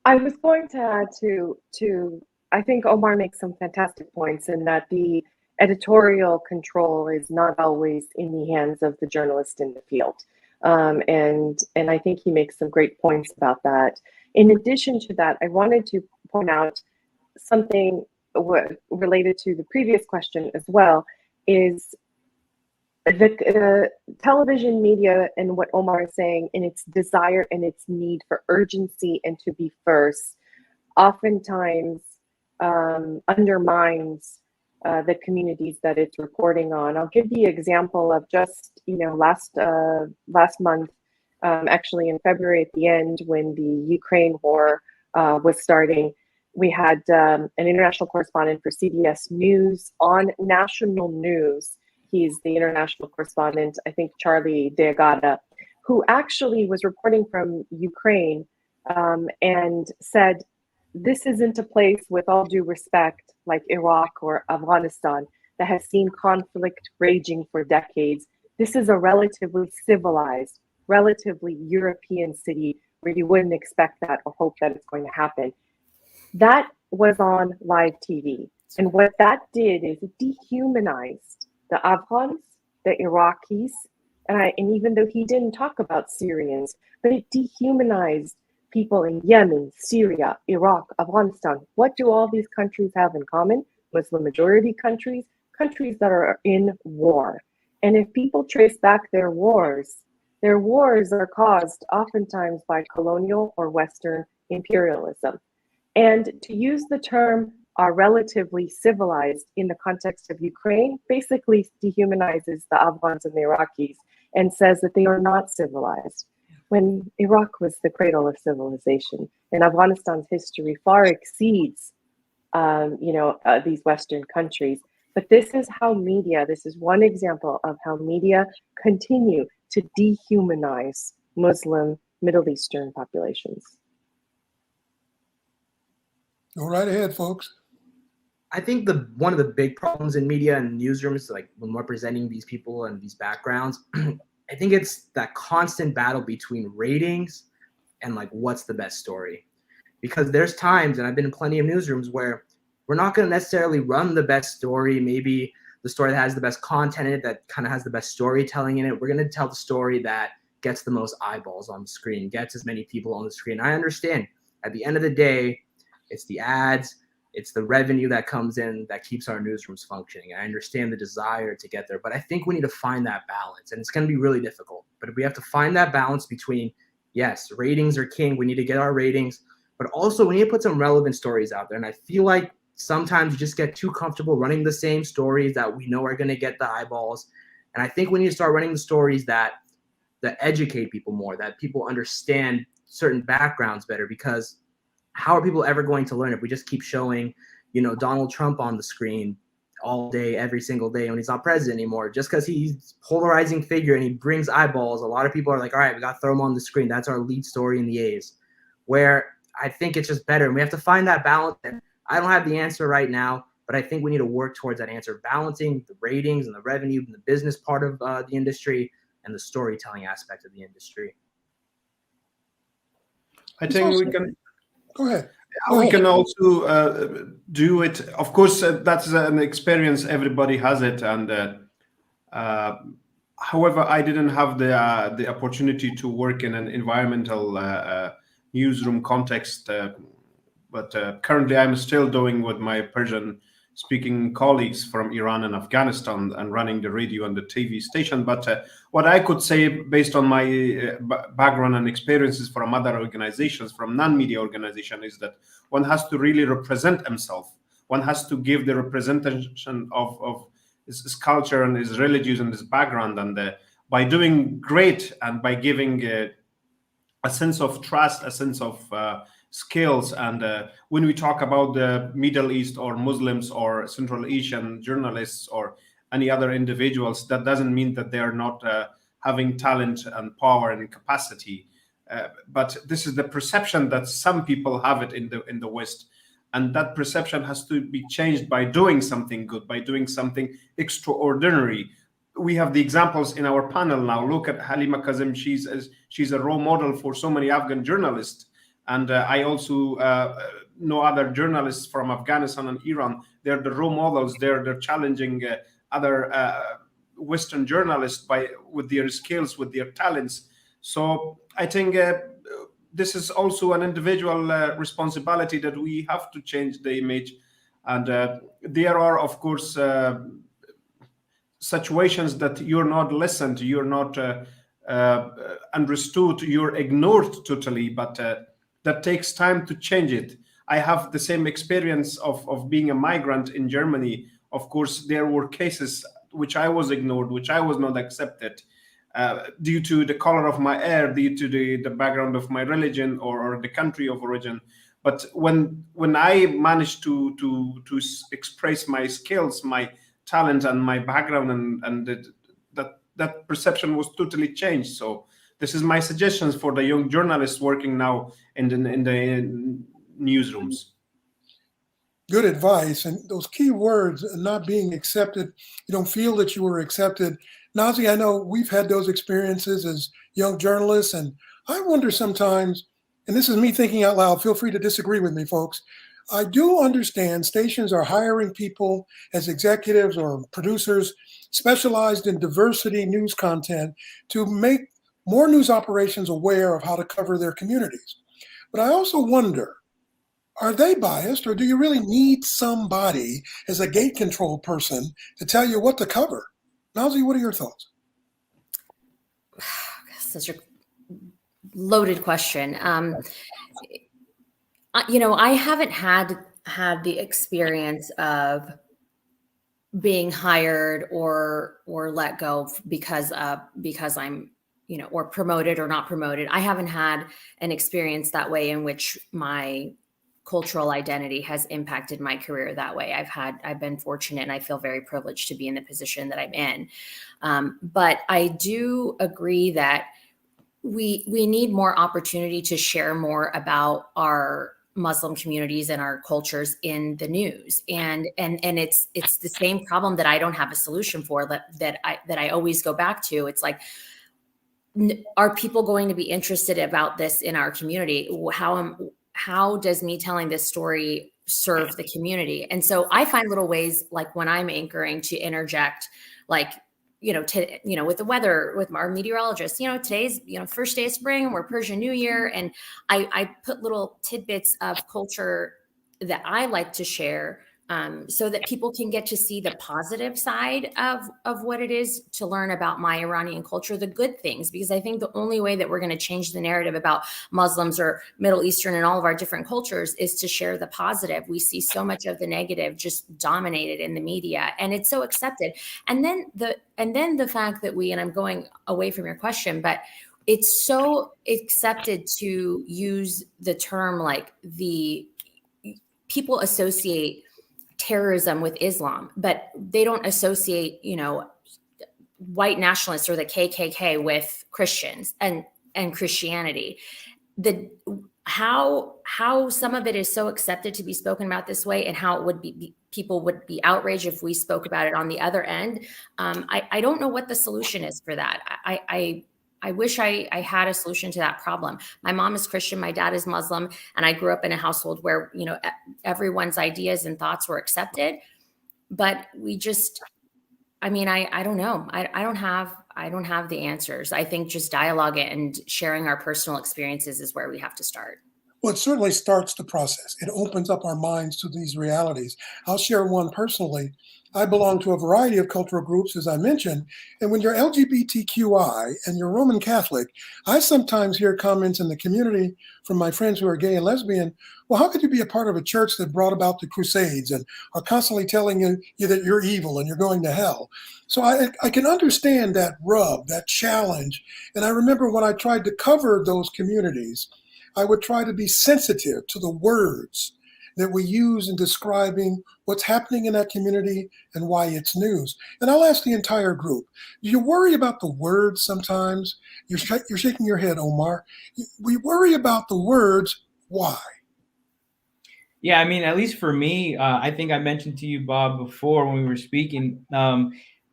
I was going to add to I think Omar makes some fantastic points in that the editorial control is not always in the hands of the journalist in the field. And I think he makes some great points about that. In addition to that, I wanted to point out something related to the previous question as well, is the television media and what Omar is saying in its desire and its need for urgency and to be first oftentimes undermines the communities that it's reporting on. I'll give the example of just, you know, last month, actually in February at the end, when the Ukraine war was starting, we had an international correspondent for CBS News on national news. He's the international correspondent, I think Charlie Deagata, who actually was reporting from Ukraine and said, this isn't a place, with all due respect, like Iraq or Afghanistan, that has seen conflict raging for decades. This is a relatively civilized, relatively European city where you wouldn't expect that or hope that it's going to happen. That was on live TV. And what that did is it dehumanized the Afghans, the Iraqis, and even though he didn't talk about Syrians, but it dehumanized people in Yemen, Syria, Iraq, Afghanistan. What do all these countries have in common? Muslim majority countries, countries that are in war. And if people trace back their wars are caused oftentimes by colonial or Western imperialism. And to use the term are relatively civilized in the context of Ukraine basically dehumanizes the Afghans and the Iraqis and says that they are not civilized, when Iraq was the cradle of civilization. And Afghanistan's history far exceeds these Western countries. But this is one example of how media continue to dehumanize Muslim Middle Eastern populations. Go right ahead, folks. I think one of the big problems in media and newsrooms, like when we're presenting these people and these backgrounds, I think it's that constant battle between ratings and like what's the best story. Because there's times, and I've been in plenty of newsrooms, where we're not going to necessarily run the best story, maybe the story that has the best content in it, that kind of has the best storytelling in it. We're going to tell the story that gets the most eyeballs on the screen, gets as many people on the screen. I understand at the end of the day, it's the ads, It's the revenue that comes in that keeps our newsrooms functioning. I understand the desire to get there, but I think we need to find that balance, and it's going to be really difficult. But we have to find that balance between, yes, ratings are king. We need to get our ratings, but also we need to put some relevant stories out there. And I feel like sometimes you just get too comfortable running the same stories that we know are going to get the eyeballs. And I think we need to start running the stories that educate people more, that people understand certain backgrounds better, because how are people ever going to learn if we just keep showing, Donald Trump on the screen all day, every single day when he's not president anymore? Just because he's a polarizing figure and he brings eyeballs, a lot of people are like, all right, we got to throw him on the screen. That's our lead story in the A's. Where I think it's just better. And we have to find that balance. And I don't have the answer right now, but I think we need to work towards that answer, balancing the ratings and the revenue and the business part of the industry and the storytelling aspect of the industry. I think we can. Go ahead. We can also do it. Of course, that's an experience. Everybody has it, and however, I didn't have the opportunity to work in an environmental newsroom context. But currently, I'm still doing with my Persian-speaking colleagues from Iran and Afghanistan and running the radio and the TV station. But what I could say, based on my background and experiences from other organizations, from non-media organizations, is that one has to really represent himself. One has to give the representation of his culture and his religion and his background. And by doing great and by giving a sense of trust, a sense of skills. And when we talk about the Middle East or Muslims or Central Asian journalists or any other individuals, that doesn't mean that they are not having talent and power and capacity. But this is the perception that some people have it in the West. And that perception has to be changed by doing something good, by doing something extraordinary. We have the examples in our panel now. Look at Halima Kazem. She's a role model for so many Afghan journalists. And I also know other journalists from Afghanistan and Iran. They're the role models. They're challenging other Western journalists with their skills, with their talents. So I think this is also an individual responsibility that we have to change the image. And there are, of course, situations that you're not listened, you're not understood, you're ignored totally, but that takes time to change it. I have the same experience of being a migrant in Germany. Of course, there were cases which I was ignored, which I was not accepted due to the color of my hair, due to the background of my religion or the country of origin. But when I managed to express my skills, my talent and my background, and that perception was totally changed. So this is my suggestions for the young journalists working now in the newsrooms. Good advice. And those key words, not being accepted, you don't feel that you were accepted. Nazy, I know we've had those experiences as young journalists, and I wonder sometimes, and this is me thinking out loud, feel free to disagree with me, folks. I do understand stations are hiring people as executives or producers specialized in diversity news content to make more news operations aware of how to cover their communities. But I also wonder, are they biased, or do you really need somebody as a gate control person to tell you what to cover? Nazy, what are your thoughts? Such a loaded question. I haven't had the experience of being hired or let go because I'm, or promoted or not promoted. I haven't had an experience that way in which my cultural identity has impacted my career that way. I've been fortunate, and I feel very privileged to be in the position that I'm in. But I do agree that we need more opportunity to share more about our Muslim communities and our cultures in the news. And it's the same problem that I don't have a solution for, that I always go back to. It's like, are people going to be interested about this in our community? How does me telling this story serve the community? And so I find little ways, like when I'm anchoring, to interject, like, with the weather, with our meteorologist, today's, first day of spring, we're Persian New Year. And I put little tidbits of culture that I like to share, so that people can get to see the positive side of what it is to learn about my Iranian culture, the good things, because I think the only way that we're going to change the narrative about Muslims or Middle Eastern and all of our different cultures is to share the positive. We see so much of the negative just dominated in the media, and it's so accepted. And then the fact that and I'm going away from your question, but it's so accepted to use the term, like, the people associate terrorism with Islam, but they don't associate, white nationalists or the KKK with Christians and Christianity. How some of it is so accepted to be spoken about this way, and how it would be people would be outraged if we spoke about it on the other end. I don't know what the solution is for that. I wish I had a solution to that problem. My mom is Christian, my dad is Muslim, and I grew up in a household where, everyone's ideas and thoughts were accepted. But we just, I don't know. I don't have the answers. I think just dialogue and sharing our personal experiences is where we have to start. Well, it certainly starts the process. It opens up our minds to these realities. I'll share one personally. I belong to a variety of cultural groups, as I mentioned, and when you're LGBTQI and you're Roman Catholic, I sometimes hear comments in the community from my friends who are gay and lesbian, well, how could you be a part of a church that brought about the Crusades and are constantly telling you that you're evil and you're going to hell? So I can understand that rub, that challenge. And I remember when I tried to cover those communities, I would try to be sensitive to the words that we use in describing what's happening in that community and why it's news. And I'll ask the entire group, do you worry about the words sometimes? You're shaking your head, Omar. We worry about the words. Why? Yeah, at least for me, I think I mentioned to you, Bob, before when we were speaking,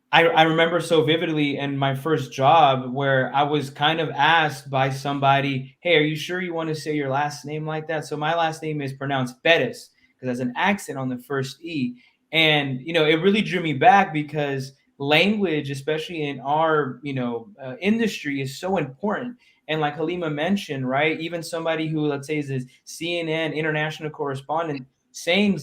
I remember so vividly in my first job where I was kind of asked by somebody, hey, are you sure you want to say your last name like that? So my last name is pronounced Bettis because there's an accent on the first E. And, it really drew me back because language, especially in our, industry, is so important. And like Halima mentioned, right, even somebody who, let's say, is a CNN international correspondent saying,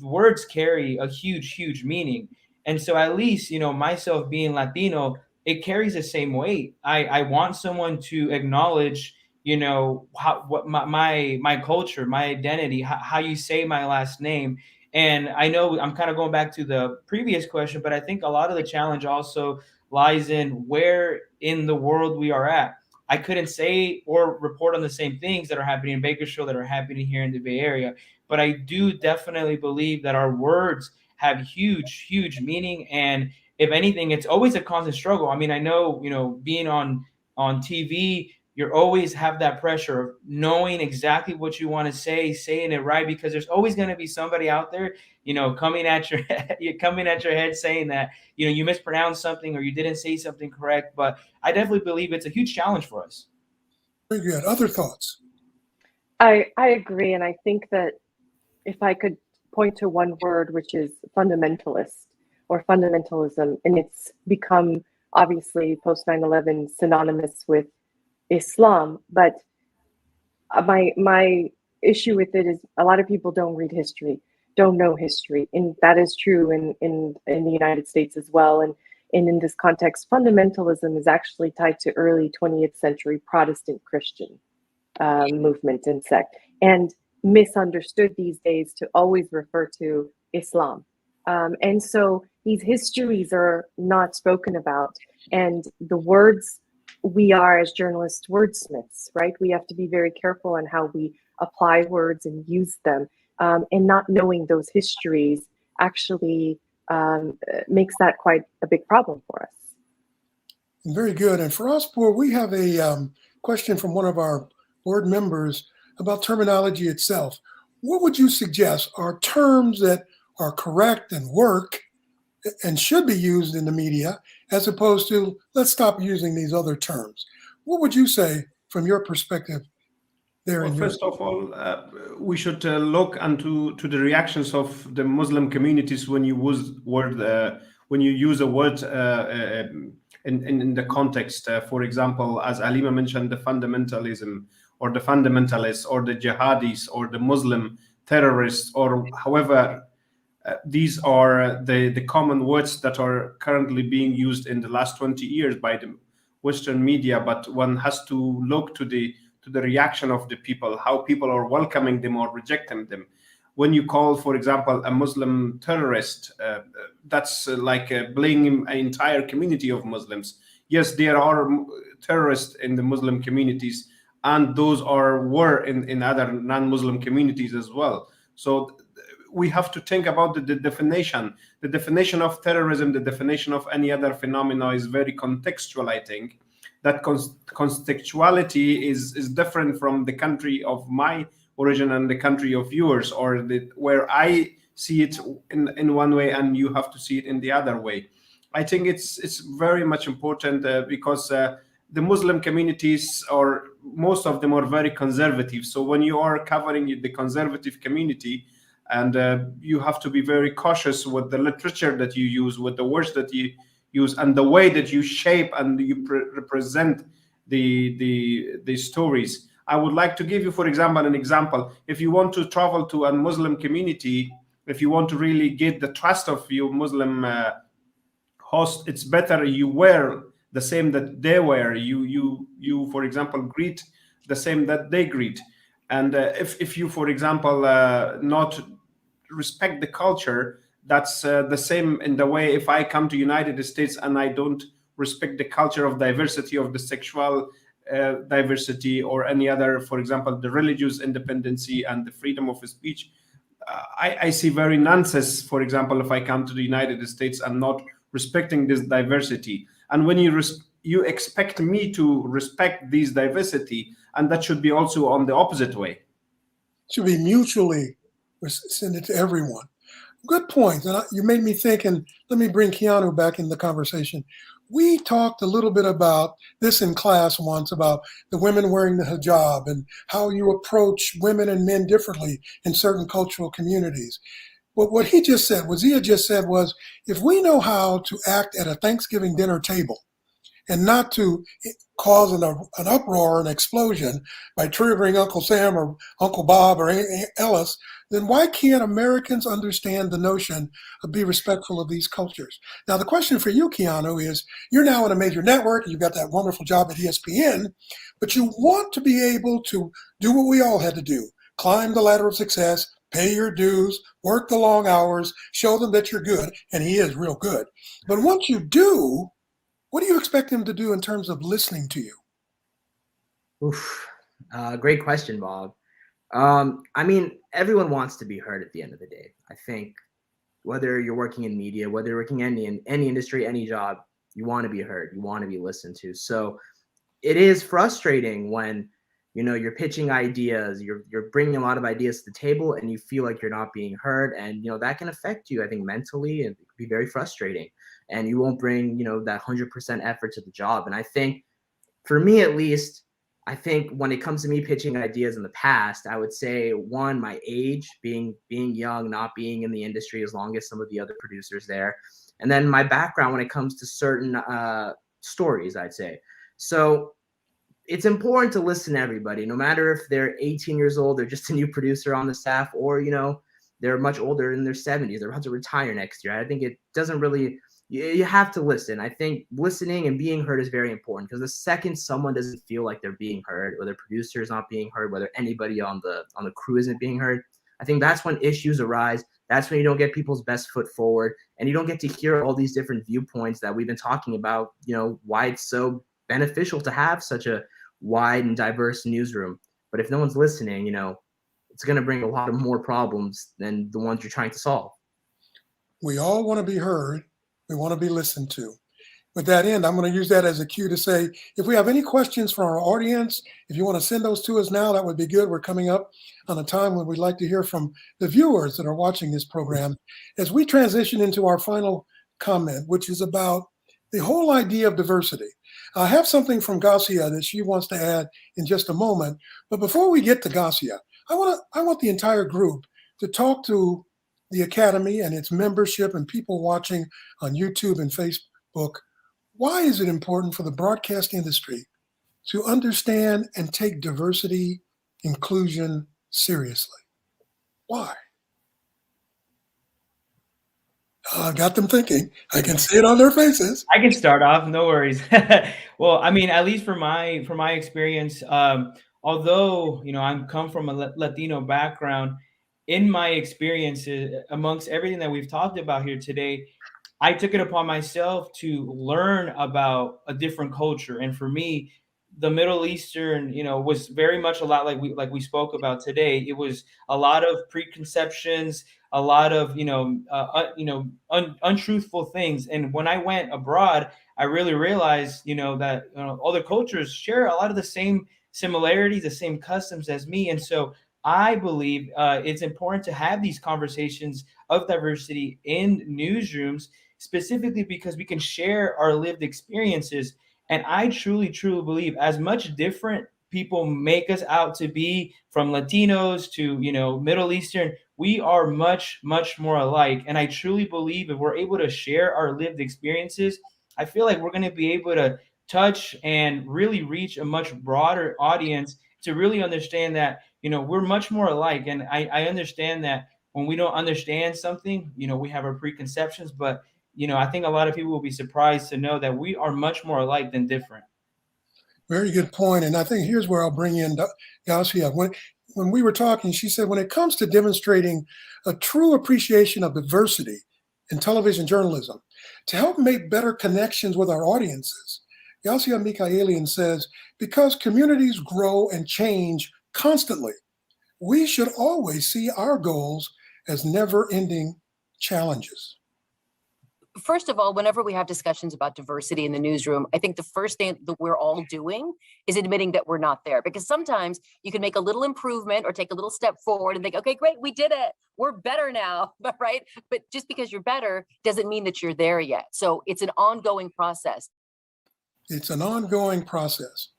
words carry a huge, huge meaning. And so at least, myself being Latino, it carries the same weight. I want someone to acknowledge, what my culture, my identity, how you say my last name. And I know I'm kind of going back to the previous question, but I think a lot of the challenge also lies in where in the world we are at. I couldn't say or report on the same things that are happening in Bakersfield that are happening here in the Bay Area. But I do definitely believe that our words have huge, huge meaning. And if anything, it's always a constant struggle. I know, being on TV, you always have that pressure of knowing exactly what you want to say, saying it right, because there's always going to be somebody out there, coming at your head saying that, you mispronounced something or you didn't say something correct. But I definitely believe it's a huge challenge for us. Very good. Other thoughts? I agree. And I think that if I could point to one word, which is fundamentalist or fundamentalism, and it's become obviously post 9/11 synonymous with Islam. But my issue with it is a lot of people don't read history, don't know history, and that is true in the United States as well. And in this context, fundamentalism is actually tied to early 20th century Protestant Christian movement and sect, and misunderstood these days to always refer to Islam. And so these histories are not spoken about. And the words, we are as journalists wordsmiths, right? We have to be very careful on how we apply words and use them. And not knowing those histories actually makes that quite a big problem for us. Very good. And Ferozpur, we have a question from one of our board members about terminology itself. What would you suggest are terms that are correct and work and should be used in the media, as opposed to let's stop using these other terms? What would you say from your perspective there? Well, first of all, we should look into the reactions of the Muslim communities when you use a word in the context. For example, as Halima mentioned, the fundamentalism or the fundamentalists or the jihadis or the Muslim terrorists, or however these are the common words that are currently being used in the last 20 years by the Western media. But one has to look to the reaction of the people, how people are welcoming them or rejecting them. When you call, for example, a Muslim terrorist, that's like blaming an entire community of Muslims. Yes, there are terrorists in the Muslim communities, and those were in other non-Muslim communities as well. So we have to think about the definition. The definition of terrorism, the definition of any other phenomena is very contextual, I think. That contextuality is different from the country of my origin and the country of yours, or where I see it in one way and you have to see it in the other way. I think it's very much important because the Muslim communities, or most of them, are very conservative. So when you are covering the conservative community, and you have to be very cautious with the literature that you use, with the words that you use, and the way that you shape and you represent the stories. I would like to give you, for example, an example. If you want to travel to a Muslim community, if you want to really get the trust of your Muslim host, it's better you wear the same that they wear. You for example, greet the same that they greet. And if you, for example, not respect the culture, that's the same in the way if I come to United States and I don't respect the culture of diversity, of the sexual diversity, or any other, for example, the religious independency and the freedom of speech, I see very nonsense, for example, if I come to the United States and not respecting this diversity. And when you expect me to respect this diversity, and that should be also on the opposite way. Should be mutually extended to everyone. Good point. And you made me think, and let me bring Keanu back in the conversation. We talked a little bit about this in class once, about the women wearing the hijab and how you approach women and men differently in certain cultural communities. But what he just said, what Zia just said, was if we know how to act at a Thanksgiving dinner table and not to cause an uproar, an explosion by triggering Uncle Sam or Uncle Bob or Ellis, then why can't Americans understand the notion of be respectful of these cultures? Now, the question for you, Keanu, is you're now in a major network, you've got that wonderful job at ESPN, but you want to be able to do what we all had to do, climb the ladder of success, pay your dues, work the long hours, show them that you're good, and he is real good. But once you do, what do you expect him to do in terms of listening to you? Oof, great question, Bob. I mean, everyone wants to be heard at the end of the day. I think whether you're working in media, whether you're working in any industry, any job, you want to be heard, you want to be listened to. So it is frustrating when, you're pitching ideas, you're bringing a lot of ideas to the table and you feel like you're not being heard. And, that can affect you, I think, mentally, and it can be very frustrating. And you won't bring, that 100% effort to the job. And I think, for me at least, I think when it comes to me pitching ideas in the past, I would say, one, my age, being young, not being in the industry as long as some of the other producers there. And then my background when it comes to certain stories, I'd say. So it's important to listen to everybody, no matter if they're 18 years old, they're just a new producer on the staff, or, they're much older, in their 70s, they're about to retire next year. I think it doesn't really, you have to listen. I think listening and being heard is very important, because the second someone doesn't feel like they're being heard, or their producer is not being heard, whether anybody on the crew isn't being heard, I think that's when issues arise. That's when you don't get people's best foot forward, and you don't get to hear all these different viewpoints that we've been talking about, why it's so beneficial to have such a wide and diverse newsroom. But if no one's listening, it's going to bring a lot of more problems than the ones you're trying to solve. We all want to be heard. We want to be listened to. With that end, I'm going to use that as a cue to say, if we have any questions from our audience, if you want to send those to us now, that would be good. We're coming up on a time when we'd like to hear from the viewers that are watching this program. As we transition into our final comment, which is about the whole idea of diversity. I have something from Garcia that she wants to add in just a moment. But before we get to Garcia, I want the entire group to talk to the Academy and its membership and people watching on YouTube and Facebook. Why is it important for the broadcast industry to understand and take diversity, inclusion seriously? Why? Got them thinking. I can see it on their faces. I can start off, no worries. Well, I mean, at least for my experience, although I'm come from a Latino background, in my experiences amongst everything that we've talked about here today, I took it upon myself to learn about a different culture, and for me, the Middle Eastern, was very much a lot like we spoke about today. It was a lot of preconceptions, a lot of untruthful things. And when I went abroad, I really realized that other cultures share a lot of the same similarities, the same customs as me. And so I believe it's important to have these conversations of diversity in newsrooms, specifically because we can share our lived experiences. And I truly, truly believe, as much different people make us out to be, from Latinos to Middle Eastern, we are much, much more alike. And I truly believe if we're able to share our lived experiences, I feel like we're going to be able to touch and really reach a much broader audience to really understand that we're much more alike. And I understand that when we don't understand something, we have our preconceptions, but I think a lot of people will be surprised to know that we are much more alike than different. Very good point. And I think here's where I'll bring in Yasia. When we were talking, she said, when it comes to demonstrating a true appreciation of diversity in television journalism, to help make better connections with our audiences, Yasia Mikaelian says, because communities grow and change constantly, we should always see our goals as never-ending challenges. First of all, whenever we have discussions about diversity in the newsroom, I think the first thing that we're all doing is admitting that we're not there, because sometimes you can make a little improvement or take a little step forward and think, okay, great, we did it. We're better now, right? But just because you're better doesn't mean that you're there yet. So it's an ongoing process. It's an ongoing process.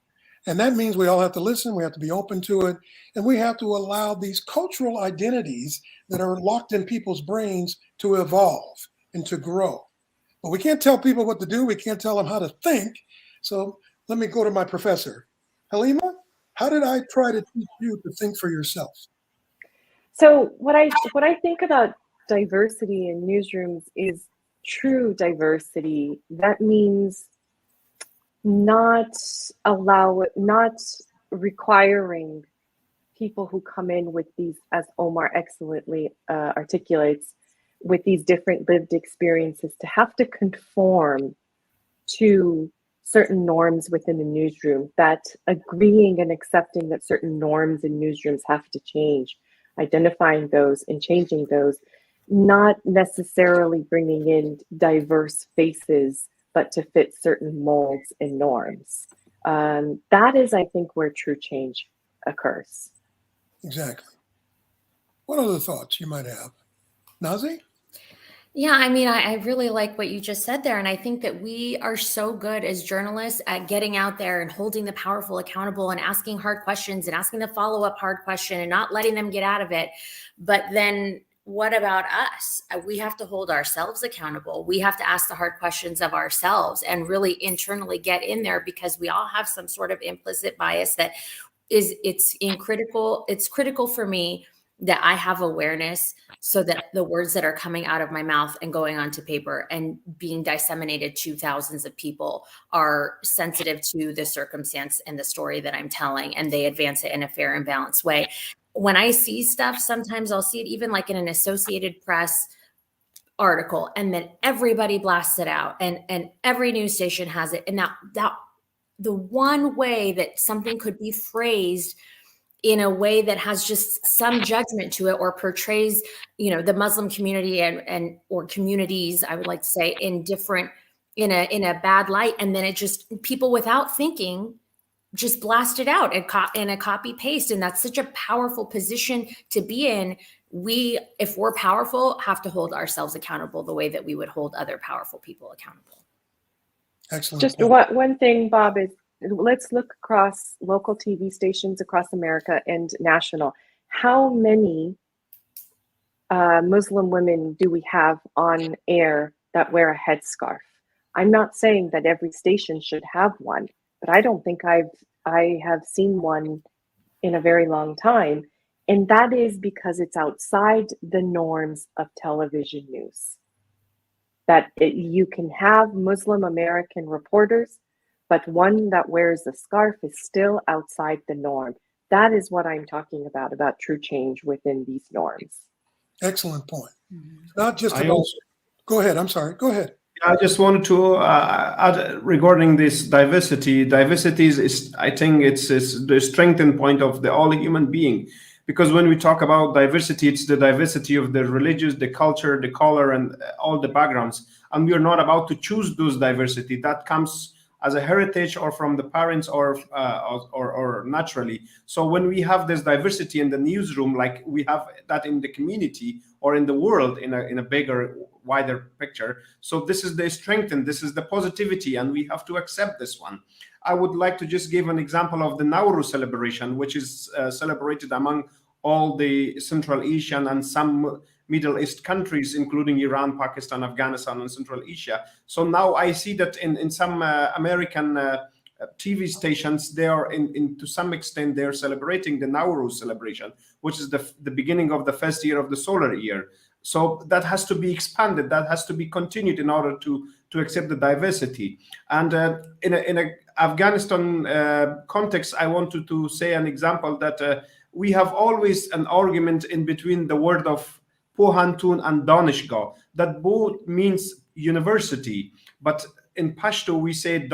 And that means we all have to listen, we have to be open to it, and we have to allow these cultural identities that are locked in people's brains to evolve and to grow. But we can't tell people what to do. We can't tell them how to think. So let me go to my professor. Halima, how did I try to teach you to think for yourself? So what I think about diversity in newsrooms is true diversity. That means not requiring people who come in with these, as Omar excellently articulates, with these different lived experiences, to have to conform to certain norms within the newsroom, that agreeing and accepting that certain norms in newsrooms have to change, identifying those and changing those, not necessarily bringing in diverse faces, but to fit certain molds and norms. That is, I think, where true change occurs. Exactly. What other thoughts you might have? Nazy? Yeah, I mean, I really like what you just said there. And I think that we are so good as journalists at getting out there and holding the powerful accountable and asking hard questions and asking the follow-up hard question and not letting them get out of it. But then what about us? We have to hold ourselves accountable. We have to ask the hard questions of ourselves and really internally get in there, because we all have some sort of implicit bias that it's critical for me that I have awareness, so that the words that are coming out of my mouth and going onto paper and being disseminated to thousands of people are sensitive to the circumstance and the story that I'm telling, and they advance it in a fair and balanced way. When I see stuff, sometimes I'll see it even like in an Associated Press article, and then everybody blasts it out, and every news station has it. And that the one way that something could be phrased in a way that has just some judgment to it, or portrays, the Muslim community and or communities, I would like to say, in a bad light, and then it just, people without thinking just blast it out in a copy paste. And that's such a powerful position to be in. We, if we're powerful, have to hold ourselves accountable the way that we would hold other powerful people accountable. Excellent. Just one thing, Bob, is let's look across local TV stations across America and national. How many Muslim women do we have on air that wear a headscarf? I'm not saying that every station should have one, but I don't think I have seen one in a very long time. And that is because it's outside the norms of television news. You can have Muslim American reporters, but one that wears a scarf is still outside the norm. That is what I'm talking about true change within these norms. Excellent point. Not just about. Go ahead. I'm sorry. Go ahead. I just wanted to add regarding this diversity. Diversity is I think it's the strengthening point of the all human being, because when we talk about diversity, it's the diversity of the religious, the culture, the color, and all the backgrounds. And we are not about to choose those diversity. That comes as a heritage or from the parents or naturally. So when we have this diversity in the newsroom, like we have that in the community or in the world in a bigger, wider picture. So this is the strength and this is the positivity, and we have to accept this one. I would like to just give an example of the Nowruz celebration, which is celebrated among all the Central Asian and some Middle East countries, including Iran, Pakistan, Afghanistan, and Central Asia. So now I see that in some American TV stations, they are to some extent, they're celebrating the Nowruz celebration, which is the beginning of the first year of the solar year. So that has to be expanded, that has to be continued in order to accept the diversity. And in a Afghanistan context, I wanted to say an example that we have always an argument in between the word of Pohantun and Danishgah, that both means university, but in Pashto we say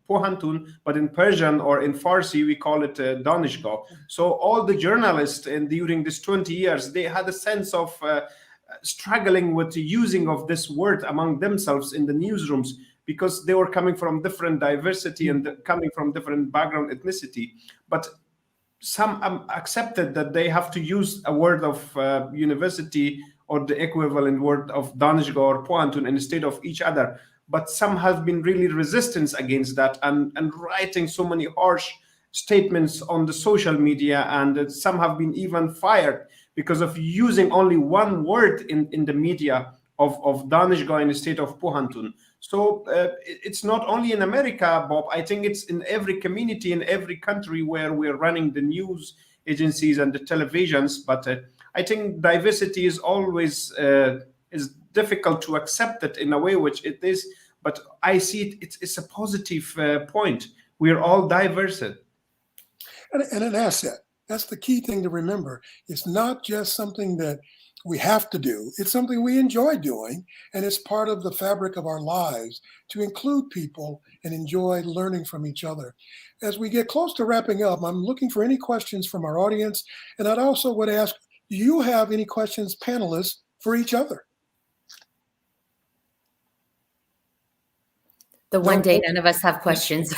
Pohantun, but in Persian or in Farsi we call it Danishgah. So all the journalists during this 20 years, they had a sense of struggling with the using of this word among themselves in the newsrooms, because they were coming from different diversity and coming from different background, ethnicity. But some accepted that they have to use a word of university or the equivalent word of Danishgah or Pohantun instead of each other. But some have been really resistance against that and writing so many harsh statements on the social media, and some have been even fired because of using only one word in the media of Danishgah instead of Pohantun. So it's not only in America, Bob. I think it's in every community, in every country where we're running the news agencies and the televisions. But I think diversity is always is difficult to accept it in a way which it is. But I see it's a positive point. We're all diverse. And an asset. That's the key thing to remember. It's not just something that we have to do. It's something we enjoy doing, and it's part of the fabric of our lives to include people and enjoy learning from each other. As we get close to wrapping up, I'm looking for any questions from our audience, and I'd also would ask, do you have any questions, panelists, for each other? The one day none of us have questions.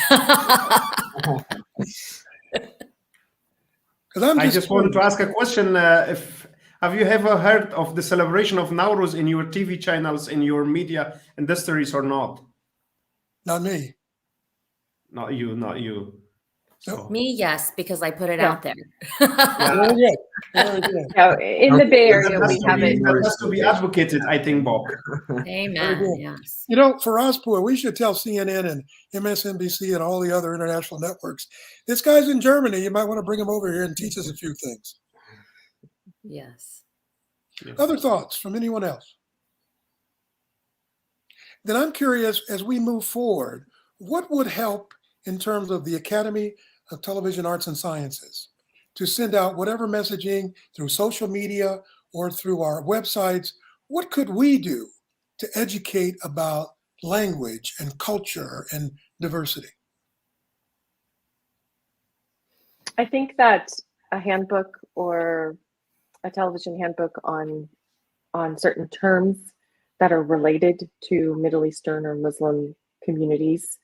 I just wanted to ask a question. Have you ever heard of the celebration of Nowruz in your TV channels, in your media industries, or not? Not me. Not you, not you. So. Me, yes, because I put it out there. Yeah, in the Bay Area, we have it. That has to be advocated, I think, Bob. Amen. Yes. You know, Ferozpur, we should tell CNN and MSNBC and all the other international networks, this guy's in Germany. You might want to bring him over here and teach us a few things. Yes. Other thoughts from anyone else? Then I'm curious, as we move forward, what would help in terms of the Academy of Television Arts and Sciences to send out whatever messaging through social media or through our websites? What could we do to educate about language and culture and diversity? I think that a handbook or a television handbook on certain terms that are related to Middle Eastern or Muslim communities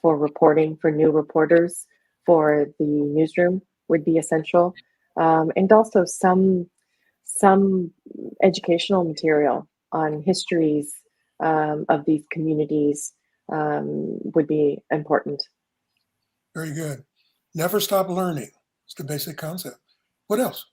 for reporting, for new reporters, for the newsroom would be essential, and also some educational material on histories of these communities would be important. Very good. Never stop learning. It's the basic concept. What else?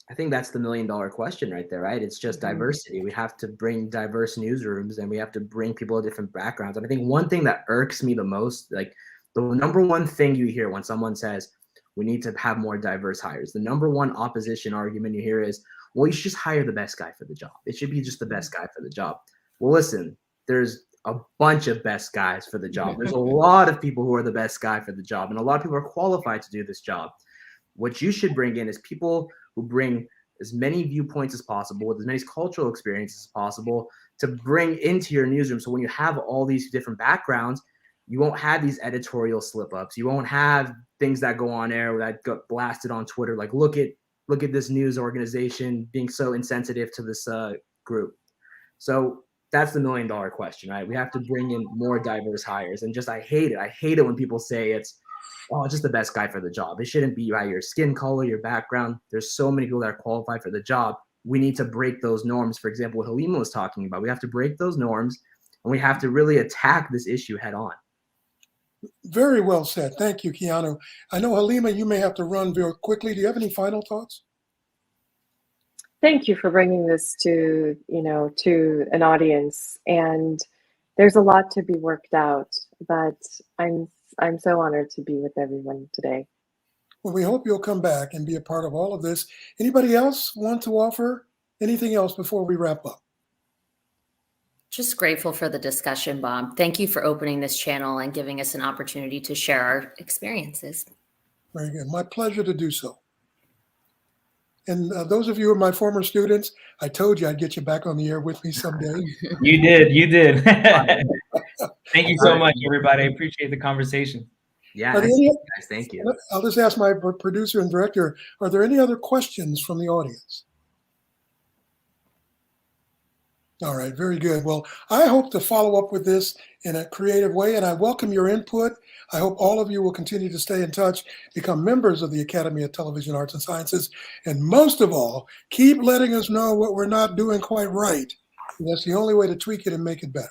I think that's the $1 million question right there, right? It's just diversity. We have to bring diverse newsrooms, and we have to bring people of different backgrounds. And I think one thing that irks me the most, like the number one thing you hear when someone says, We need to have more diverse hires. The number one opposition argument you hear is, well, you should just hire the best guy for the job. It should be just the best guy for the job. Well, listen, there's a bunch of best guys for the job. There's a lot of people who are the best guy for the job, and a lot of people are qualified to do this job. What you should bring in is people who bring as many viewpoints as possible, with as many cultural experiences as possible, to bring into your newsroom. So when you have all these different backgrounds, you won't have these editorial slip-ups. You won't have things that go on air that got blasted on Twitter, like look at this news organization being so insensitive to this group. So that's the $1 million question, right? We have to bring in more diverse hires. And I hate it. I hate it when people say it's just the best guy for the job. It shouldn't be by your skin color, your background. There's so many people that are qualified for the job. We need to break those norms. For example, what Halima was talking about, we have to break those norms, and we have to really attack this issue head on. Very well said. Thank you, Keanu. I know, Halima, you may have to run very quickly. Do you have any final thoughts? Thank you for bringing this to an audience. And there's a lot to be worked out, but I'm so honored to be with everyone today. Well, we hope you'll come back and be a part of all of this. Anybody else want to offer anything else before we wrap up? Just grateful for the discussion, Bob. Thank you for opening this channel and giving us an opportunity to share our experiences. Very good. My pleasure to do so. And those of you who are my former students, I told you I'd get you back on the air with me someday. You did. Thank you so much, everybody. I appreciate the conversation. Yeah, guys, thank you. I'll just ask my producer and director, are there any other questions from the audience? All right, very good. Well, I hope to follow up with this in a creative way, and I welcome your input. I hope all of you will continue to stay in touch, become members of the Academy of Television Arts and Sciences, and most of all, keep letting us know what we're not doing quite right. That's the only way to tweak it and make it better.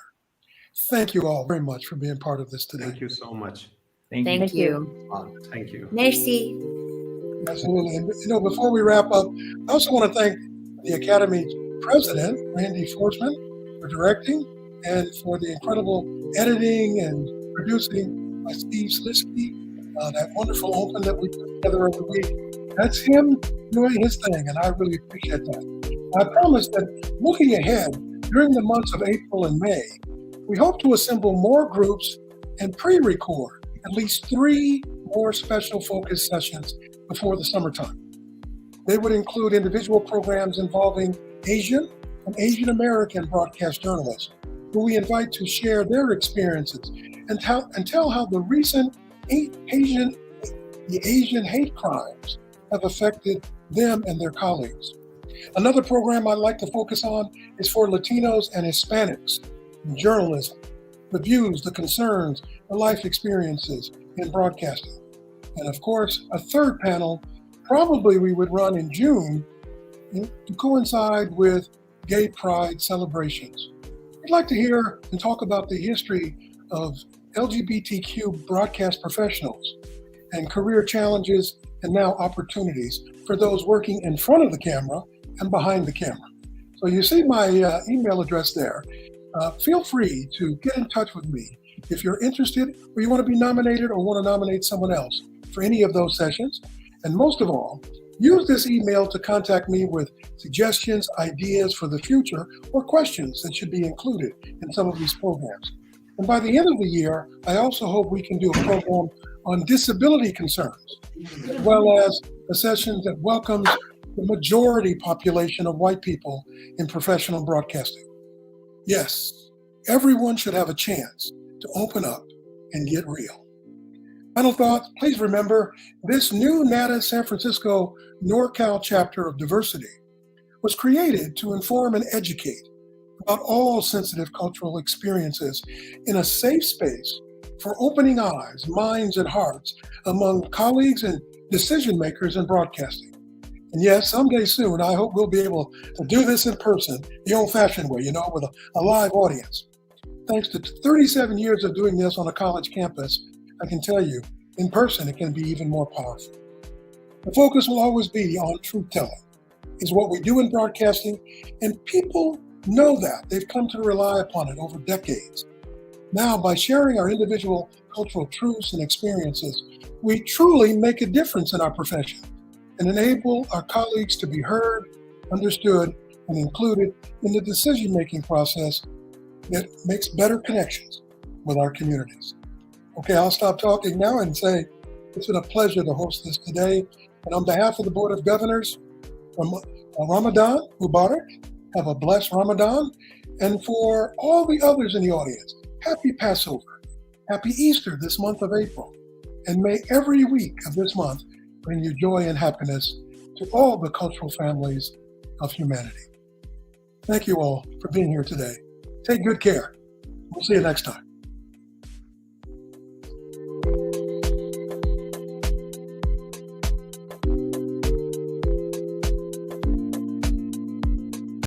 Thank you all very much for being part of this today. Thank you so much. Thank you. Thank you. Merci. Absolutely. And before we wrap up, I also want to thank the Academy President, Randy Forsman, for directing and for the incredible editing and producing by Steve Slisky, that wonderful open that we put together every week. That's him doing his thing, and I really appreciate that. I promise that looking ahead, during the months of April and May, we hope to assemble more groups and pre-record at least 3 more special focus sessions before the summertime. They would include individual programs involving Asian and Asian American broadcast journalists, who we invite to share their experiences and tell how the recent Asian hate crimes have affected them and their colleagues. Another program I'd like to focus on is for Latinos and Hispanics in journalism, the views, the concerns, the life experiences in broadcasting. And of course, a third panel probably we would run in June to coincide with Gay Pride celebrations. I'd like to hear and talk about the history of LGBTQ broadcast professionals and career challenges and now opportunities for those working in front of the camera and behind the camera. So you see my email address there. Feel free to get in touch with me if you're interested or you want to be nominated or want to nominate someone else for any of those sessions. And most of all, use this email to contact me with suggestions, ideas for the future, or questions that should be included in some of these programs. And by the end of the year, I also hope we can do a program on disability concerns, as well as a session that welcomes the majority population of white people in professional broadcasting. Yes, everyone should have a chance to open up and get real. Final thoughts, please remember this new NATAS San Francisco NorCal chapter of diversity was created to inform and educate about all sensitive cultural experiences in a safe space for opening eyes, minds, and hearts among colleagues and decision makers in broadcasting. And yes, someday soon, I hope we'll be able to do this in person, the old-fashioned way, with a live audience. Thanks to 37 years of doing this on a college campus, I can tell you, in person, it can be even more powerful. The focus will always be on truth-telling. It's what we do in broadcasting, and people know that. They've come to rely upon it over decades. Now, by sharing our individual cultural truths and experiences, we truly make a difference in our profession and enable our colleagues to be heard, understood, and included in the decision-making process that makes better connections with our communities. Okay, I'll stop talking now and say it's been a pleasure to host this today. And on behalf of the Board of Governors, from Ramadan Mubarak, have a blessed Ramadan. And for all the others in the audience, happy Passover, happy Easter this month of April. And may every week of this month bring you joy and happiness to all the cultural families of humanity. Thank you all for being here today. Take good care. We'll see you next time.